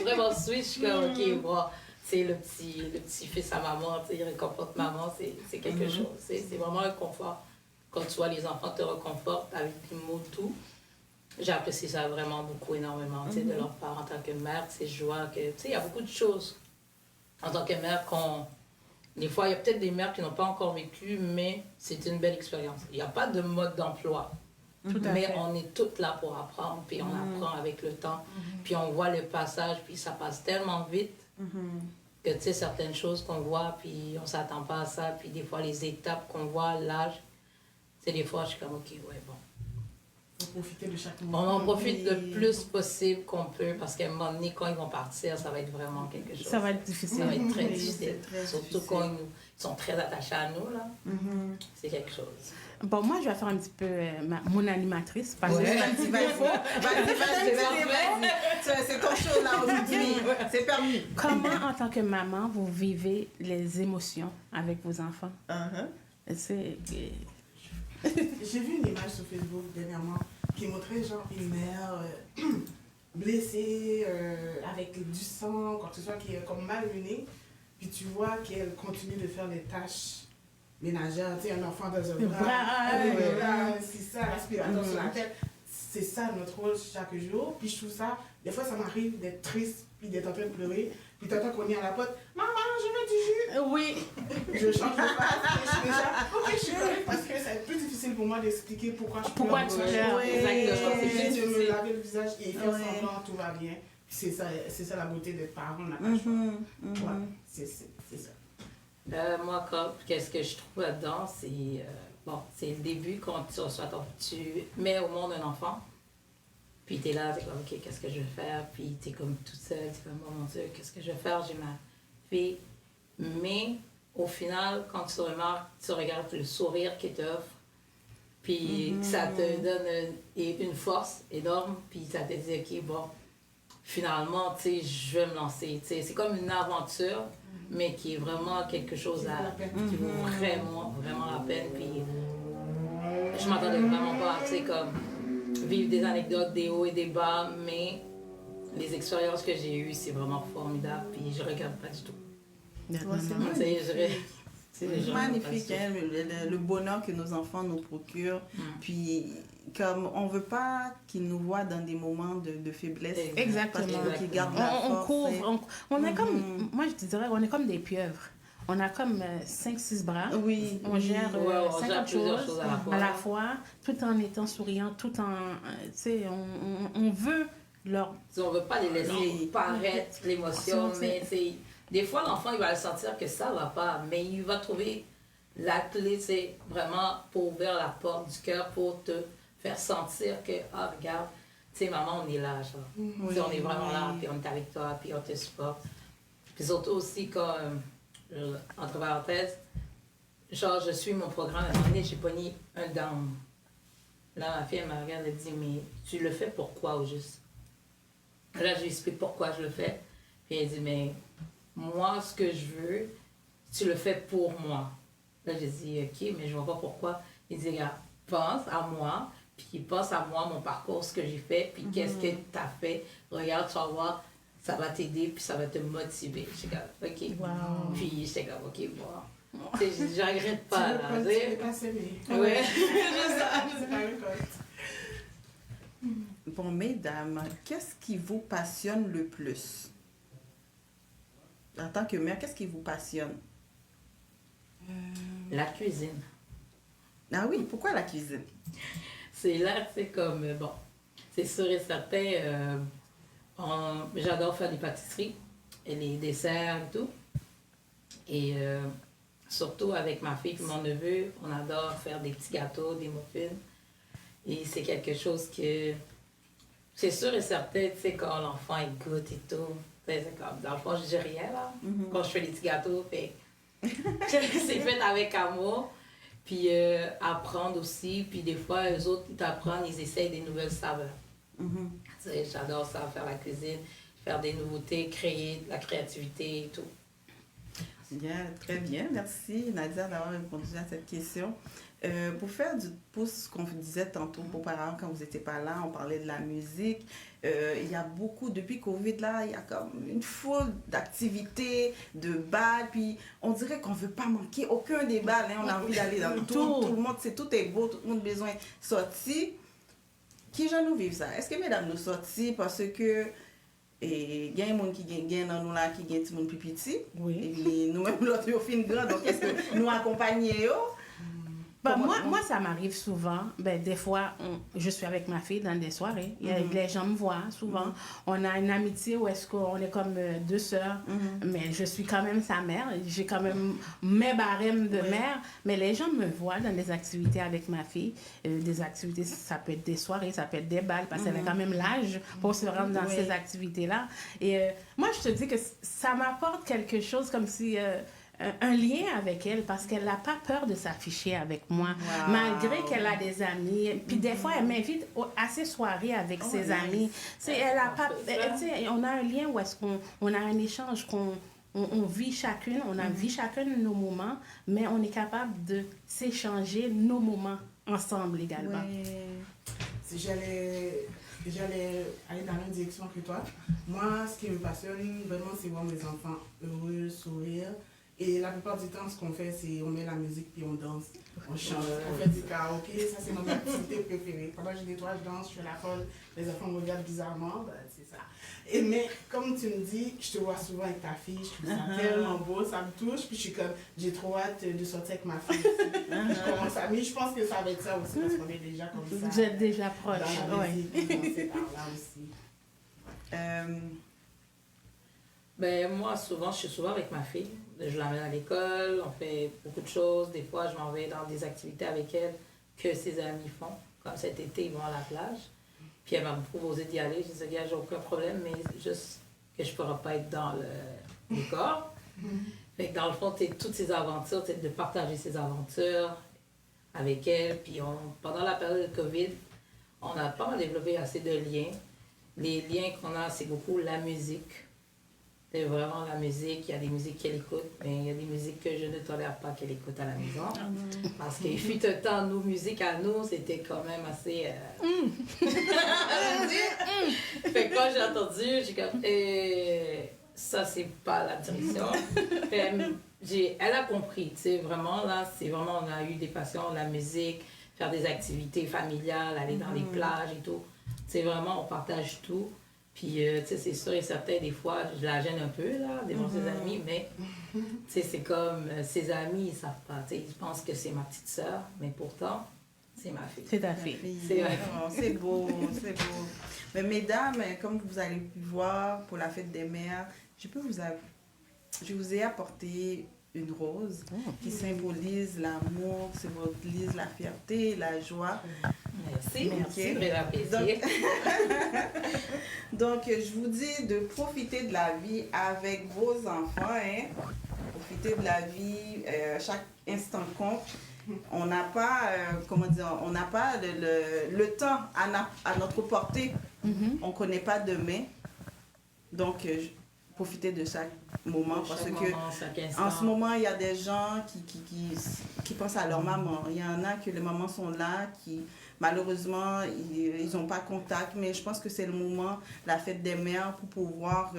vraiment sweet. Je suis comme, ok, bon, c'est le petit fils à maman, il réconforte maman, c'est quelque chose. C'est vraiment un confort. Quand tu vois les enfants te réconfortent avec des mots doux, j'apprécie ça vraiment beaucoup, énormément, de leur part en tant que mère. Je vois que, il y a beaucoup de choses en tant que mère des fois, il y a peut-être des mères qui n'ont pas encore vécu, mais c'est une belle expérience. Il n'y a pas de mode d'emploi. Mais on est toutes là pour apprendre, puis on apprend avec le temps, puis on voit le passage, puis ça passe tellement vite que certaines choses qu'on voit, puis on ne s'attend pas à ça, puis des fois les étapes qu'on voit, l'âge, des fois je suis comme ok, ouais, bon. On profiter de chaque moment. On en profite le plus possible qu'on peut, parce qu'à un moment donné, quand ils vont partir, ça va être vraiment quelque chose. Ça va être difficile. Ça va être très difficile. Surtout quand ils sont très attachés à nous, là. C'est quelque chose. Bon, moi, je vais faire un petit peu mon animatrice. Parce que Vas-y, c'est ton show là aujourd'hui. C'est permis. Comment, en tant que maman, vous vivez les émotions avec vos enfants? J'ai vu une image sur Facebook dernièrement qui montrait genre une mère blessée, avec du sang, quoi que ce soit, qui est comme malmenée. Puis tu vois qu'elle continue de faire les tâches ménagères. Tu sais, un enfant dans un bras, c'est ça, l'aspirateur sur la tête. C'est ça notre rôle chaque jour. Puis je trouve ça, des fois ça m'arrive d'être triste, puis d'être en train de pleurer. Puis t'entends qu'on est à la porte, maman, je veux du jus. Oui. Je change de face, et je suis déjà, ok, je suis correcte parce que c'est plus difficile pour moi d'expliquer pourquoi je pleure. Pourquoi tu pleures? Exactement. C'est juste de me laver le visage et faire semblant, tout va bien. C'est ça la beauté d'être parent, on n'a pas le choix. Ouais, c'est ça. Moi, qu'est-ce que je trouve là-dedans, c'est le début quand tu mets au monde un enfant, puis tu es là, tu es comme, ok, qu'est-ce que je vais faire, puis tu es comme toute seule, tu es comme, oh mon Dieu, qu'est-ce que je vais faire, j'ai ma fille. Mais au final, quand tu remarques, tu regardes le sourire qu'il t'offre, puis ça te donne une force énorme, puis ça te dit, ok, bon, finalement, tu sais, je vais me lancer. Tu sais, c'est comme une aventure, mais qui est vraiment quelque chose qui vaut vraiment, vraiment la peine. Puis je m'attendais vraiment pas, tu sais, comme vivre des anecdotes, des hauts et des bas, mais les expériences que j'ai eues, c'est vraiment formidable. Puis je regrette pas du tout. C'est magnifique, hein, le bonheur que nos enfants nous procurent. Puis, comme on veut pas qu'ils nous voient dans des moments de faiblesse. Exactement. Qu'ils gardent la force. On est comme, moi je te dirais, on est comme des pieuvres. On a comme 5-6 bras. Oui. On gère 50 choses à la fois, tout en étant souriant, tout en, tu sais, on veut leur... On veut pas les laisser paraître l'émotion, mais des fois, l'enfant, il va le sentir que ça va pas, mais il va trouver la clé, c'est vraiment pour ouvrir la porte du cœur, pour te faire sentir que, ah, regarde, tu sais, maman, on est là, genre. On est vraiment là, puis on est avec toi, puis on te supporte. Puis surtout aussi, comme, entre parenthèses, genre, je suis mon programme, à un moment donné, j'ai pogné un down. Là, ma fille, elle me regarde, elle dit, mais tu le fais pourquoi au juste? Là, je lui explique pourquoi je le fais. Puis elle dit, mais moi, ce que je veux, tu le fais pour moi. Là, j'ai dit, ok, mais je vois pas pourquoi. Il dit, regarde, pense à moi, puis pense à moi, mon parcours, ce que j'ai fait, puis qu'est-ce que tu as fait. Regarde, tu vas voir, ça va t'aider, puis ça va te motiver. J'étais comme, ok. Wow. Puis j'étais comme, ok, bon. Tu sais, je regrette pas, là. Tu veux pas s'aimer. Ouais, C'est pas une cause. Bon, mesdames, qu'est-ce qui vous passionne le plus? En tant que mère, qu'est-ce qui vous passionne? La cuisine. Ah oui, pourquoi la cuisine? C'est là, tu sais, comme, bon, c'est sûr et certain, j'adore faire des pâtisseries et les desserts et tout. Et surtout avec ma fille et mon neveu, on adore faire des petits gâteaux, des muffins. Et c'est quelque chose que, c'est sûr et certain, tu sais, quand l'enfant il goûte et tout, c'est comme, dans le fond, je dis rien, là, quand je fais les petits gâteaux, fait, c'est fait avec amour. Puis apprendre aussi, puis des fois, eux autres, ils t'apprennent, ils essayent des nouvelles saveurs. Tu sais, j'adore ça, faire la cuisine, faire des nouveautés, créer de la créativité et tout. Bien, très bien. Merci, Nadia, d'avoir répondu à cette question. Pour faire du pouce, comme vous disait tantôt, auparavant, quand vous n'étiez pas là, on parlait de la musique. Il y a beaucoup, depuis Covid, là, il y a comme une foule d'activités, de balles, puis on dirait qu'on ne veut pas manquer aucun des balles. Hein. On a envie d'aller dans tout le monde, tout est beau, tout le monde a besoin de sortir. Qui j'en nous vivre ça? Est-ce que mesdames nous sortir parce que il y a des gens qui gagnent dans nous là, qui gagnent des gens plus petits? Oui. Et puis nous-mêmes, l'autre, au fin grand, donc est-ce que nous accompagner? Ben, moi, ça m'arrive souvent. Ben, des fois, je suis avec ma fille dans des soirées. Les gens me voient souvent. On a une amitié où est-ce qu'on est comme deux sœurs. Mais je suis quand même sa mère. J'ai quand même mes barèmes de mère. Mais les gens me voient dans des activités avec ma fille. Des activités, ça peut être des soirées, ça peut être des balles, parce qu'elle a quand même l'âge pour se rendre dans ces activités-là. Et moi, je te dis que ça m'apporte quelque chose comme si... un lien avec elle parce qu'elle n'a pas peur de s'afficher avec moi, malgré qu'elle a des amis. Puis des fois, elle m'invite à ses soirées avec ses amis. Elle a pas, on a un lien où est-ce qu'on a un échange, on vit chacune, on a vu chacune nos moments, mais on est capable de s'échanger nos moments ensemble également. Si j'allais aller dans la même direction que toi, moi, ce qui me passionne vraiment, c'est voir mes enfants heureux, sourire. Et la plupart du temps, ce qu'on fait, c'est on met la musique puis on danse, on chante, on fait du karaoké, ça c'est mon activité préférée. Pendant que je nettoie, je danse, je fais la folle, les enfants me regardent bizarrement, ben, c'est ça. Et mais comme tu me dis, je te vois souvent avec ta fille, je trouve ça tellement beau, ça me touche, puis je suis comme, j'ai trop hâte de sortir avec ma fille. Je commence à, mais je pense que ça va être ça aussi, parce qu'on est déjà comme ça. Vous êtes déjà proche, oui. C'est par là aussi. Ben, moi, souvent, je suis souvent avec ma fille. Je l'emmène à l'école, on fait beaucoup de choses. Des fois, je m'en vais dans des activités avec elle que ses amis font. Comme cet été, ils vont à la plage. Puis elle va me proposer d'y aller. Je dis, j'ai aucun problème, mais juste que je ne pourrai pas être dans le décor. Fait que dans le fond, toutes ces aventures, de partager ces aventures avec elle. Puis pendant la période de COVID, on n'a pas développé assez de liens. Les liens qu'on a, c'est beaucoup la musique. C'est vraiment la musique. Il y a des musiques qu'elle écoute, mais il y a des musiques que je ne tolère pas qu'elle écoute à la maison. Parce qu'il fut un temps, nos musiques à nous, c'était quand même assez... Fait que quand j'ai entendu, j'ai comme... ça, c'est pas la direction. Elle a compris, tu sais, vraiment, là, c'est vraiment, on a eu des passions, la musique, faire des activités familiales, aller dans les plages et tout. C'est vraiment, on partage tout. Puis, tu sais, c'est sûr et certain, des fois, je la gêne un peu, là, devant ses amis, mais, tu sais, c'est comme, ses amis, ils savent pas, tu sais, ils pensent que c'est ma petite sœur, mais pourtant, c'est ma fille. C'est ta fille. C'est beau, c'est beau. Mais mesdames, comme vous allez pu voir pour la fête des mères, je vous ai apporté une rose qui symbolise l'amour, qui symbolise la fierté, la joie. Merci, merci, plaisir. Donc, je vous dis de profiter de la vie avec vos enfants, hein. Profiter de la vie, chaque instant compte. On n'a pas, on n'a pas le temps à notre portée. On ne connaît pas demain. Donc, profiter de chaque moment parce que en ce moment, il y a des gens qui pensent à leur maman. Il y en a que les mamans sont là, qui malheureusement, ils n'ont pas contact, mais je pense que c'est le moment, la fête des mères, pour pouvoir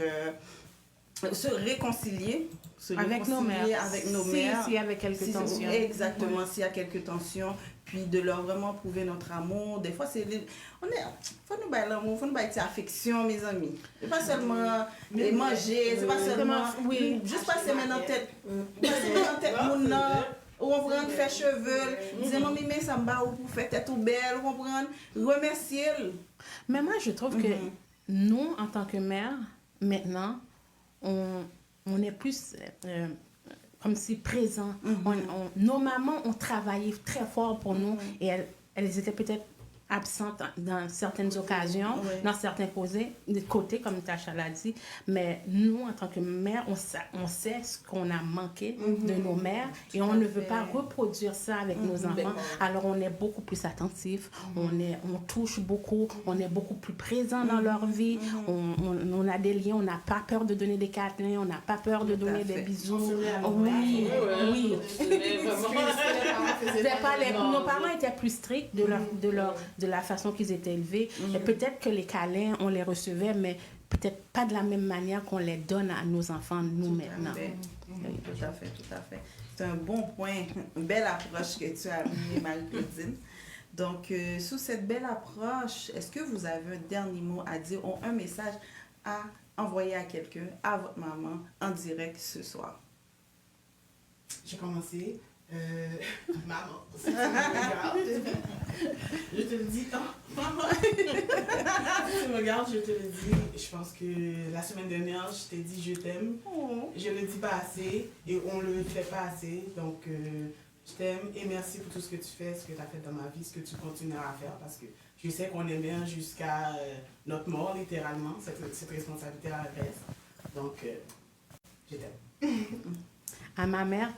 se réconcilier avec nos mères. S'il y avait quelques tensions. Exactement, s'il y a quelques tensions, puis de leur vraiment prouver notre amour. Des fois, faut nous bailler l'amour, faut nous bailler affection, mes amis. C'est pas seulement manger, c'est pas seulement... juste passer maintenant tête. Passer maintenant tête, mon nom. Ou on prend faire cheveux, dire non mais ça me bat ou pour faire tête ou belle, on prend remercier. Mais moi je trouve que nous en tant que mère maintenant on est plus comme si présents. Nos mamans ont travaillé très fort pour nous et elles étaient peut-être absentes dans certaines occasions, dans certains côtés, comme Tasha l'a dit. Mais nous, en tant que mère, on sait ce qu'on a manqué de nos mères et on ne veut pas reproduire ça avec nos enfants. Alors, on est beaucoup plus attentif, on touche beaucoup, on est beaucoup plus présent dans leur vie. On a des liens, on n'a pas peur de donner des câlins, on n'a pas peur de donner des bisous. Oui. Nos parents étaient plus stricts de la façon qu'ils étaient élevés. Et peut-être que les câlins, on les recevait, mais peut-être pas de la même manière qu'on les donne à nos enfants, nous, maintenant. Tout à fait. C'est un bon point, une belle approche que tu as amenée, Marie-Claudine. Donc, sous cette belle approche, est-ce que vous avez un dernier mot à dire ou un message à envoyer à quelqu'un, à votre maman, en direct ce soir? J'ai commencé. Maman, si tu me regardes, je te le dis, maman, si tu me regardes, je te le dis. Je pense que la semaine dernière, je t'ai dit je t'aime. Je ne le dis pas assez et on ne le fait pas assez. Donc, je t'aime et merci pour tout ce que tu fais, ce que tu as fait dans ma vie, ce que tu continueras à faire parce que je sais qu'on est bien jusqu'à notre mort, littéralement. Cette responsabilité à la baisse. Donc, je t'aime. À ma mère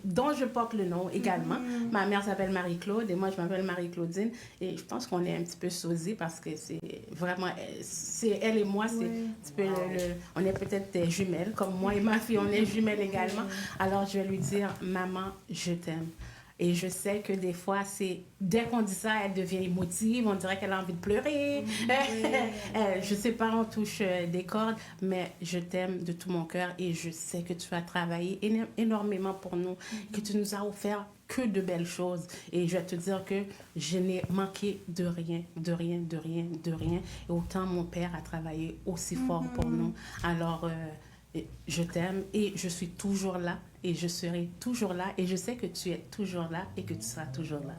dont je porte le nom également. Ma mère s'appelle Marie-Claude et moi je m'appelle Marie-Claudine et je pense qu'on est un petit peu sosie parce que c'est vraiment elle et moi c'est un petit peu on est peut-être des jumelles comme moi et ma fille on est jumelles également. Alors je vais lui dire maman je t'aime. Et je sais que des fois, dès qu'on dit ça, elle devient émotive, on dirait qu'elle a envie de pleurer. Je sais pas, on touche des cordes, mais je t'aime de tout mon cœur et je sais que tu as travaillé énormément pour nous, que tu nous as offert que de belles choses. Et je vais te dire que je n'ai manqué de rien. Et autant mon père a travaillé aussi fort pour nous. Alors, je t'aime et je suis toujours là et je serai toujours là et je sais que tu es toujours là et que tu seras toujours là.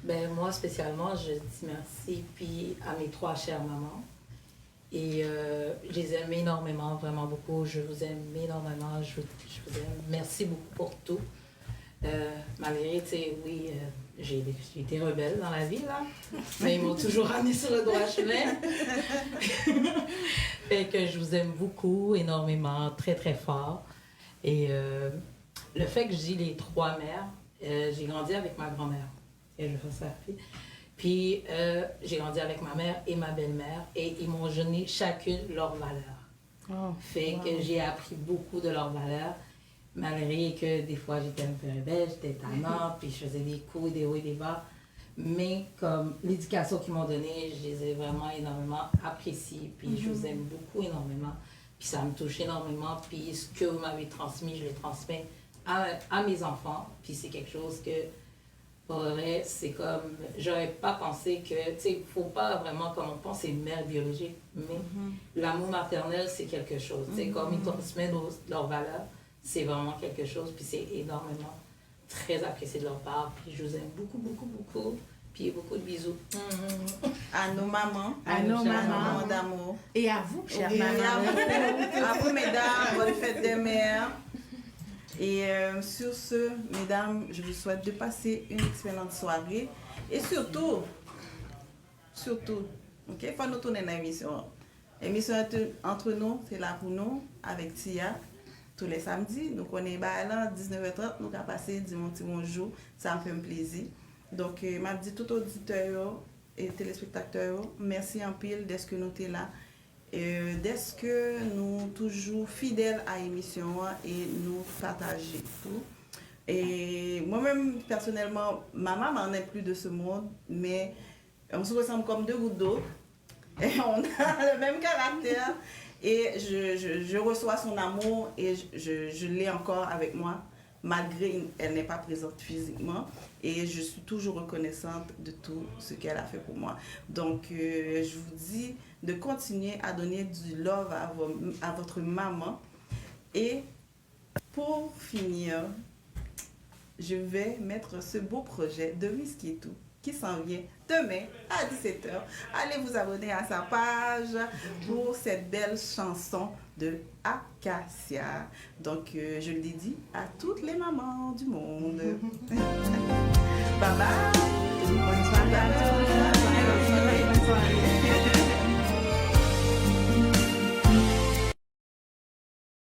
Ben, moi, spécialement, je dis merci puis à mes 3 chères mamans. Et je les aime énormément, vraiment beaucoup. Je vous aime énormément. Je vous aime. Merci beaucoup pour tout. Malgré, tu sais, oui, j'ai été rebelle dans la vie, là. Mais ils m'ont toujours ramené sur le droit chemin. Fait que je vous aime beaucoup, énormément, très, très fort. Et le fait que je dis les 3 mères, j'ai grandi avec ma grand-mère. Et je fais ça. Puis j'ai grandi avec ma mère et ma belle-mère. Et ils m'ont donné chacune leurs valeurs. Fait que j'ai appris beaucoup de leurs valeurs. Malgré que des fois j'étais un peu rebelle, j'étais tannante, puis je faisais des coups, des hauts et des bas. Mais comme l'éducation qu'ils m'ont donnée, je les ai vraiment énormément appréciées. Puis je vous aime beaucoup énormément. Puis ça me touche énormément. Puis ce que vous m'avez transmis, je le transmets à mes enfants. Puis c'est quelque chose que, pour vrai, c'est comme, j'aurais pas pensé que, tu sais, il faut pas vraiment, comme on pense, c'est une mère biologique. Mais l'amour maternel, c'est quelque chose. Tu sais, comme ils transmettent leurs valeurs. C'est vraiment quelque chose, puis c'est énormément très apprécié de leur part. Puis je vous aime beaucoup, beaucoup, beaucoup. Puis beaucoup de bisous. À nos mamans. À nos mamans d'amour. Et à vous, chère Et maman. à vous, mesdames, bonne fête des mères. Et sur ce, mesdames, je vous souhaite de passer une excellente soirée. Et surtout, ok, il faut nous tourner dans l'émission. L'émission entre nous, c'est là pour nous, avec Tia. Tous les samedis, nous connaissons là, 19h30, nous avons passé dimanche bonjour, ça me fait un plaisir. Donc, je dis tout auditeurs et téléspectateurs, merci en pile d'être que nous sommes là, d'être que nous toujours fidèles à l'émission et nous partager tout. Et moi-même, personnellement, ma maman n'est plus de ce monde, mais on se ressemble comme 2 gouttes d'eau et on a le même caractère. Et je reçois son amour et je l'ai encore avec moi, malgré qu'elle n'est pas présente physiquement. Et je suis toujours reconnaissante de tout ce qu'elle a fait pour moi. Donc, je vous dis de continuer à donner du love à votre maman. Et pour finir, je vais mettre ce beau projet de Miskitou qui s'en vient demain à 17h. Allez vous abonner à sa page pour cette belle chanson de Acacia. Donc, je le dédie à toutes les mamans du monde. Bye bye! Bonne soirée à tous!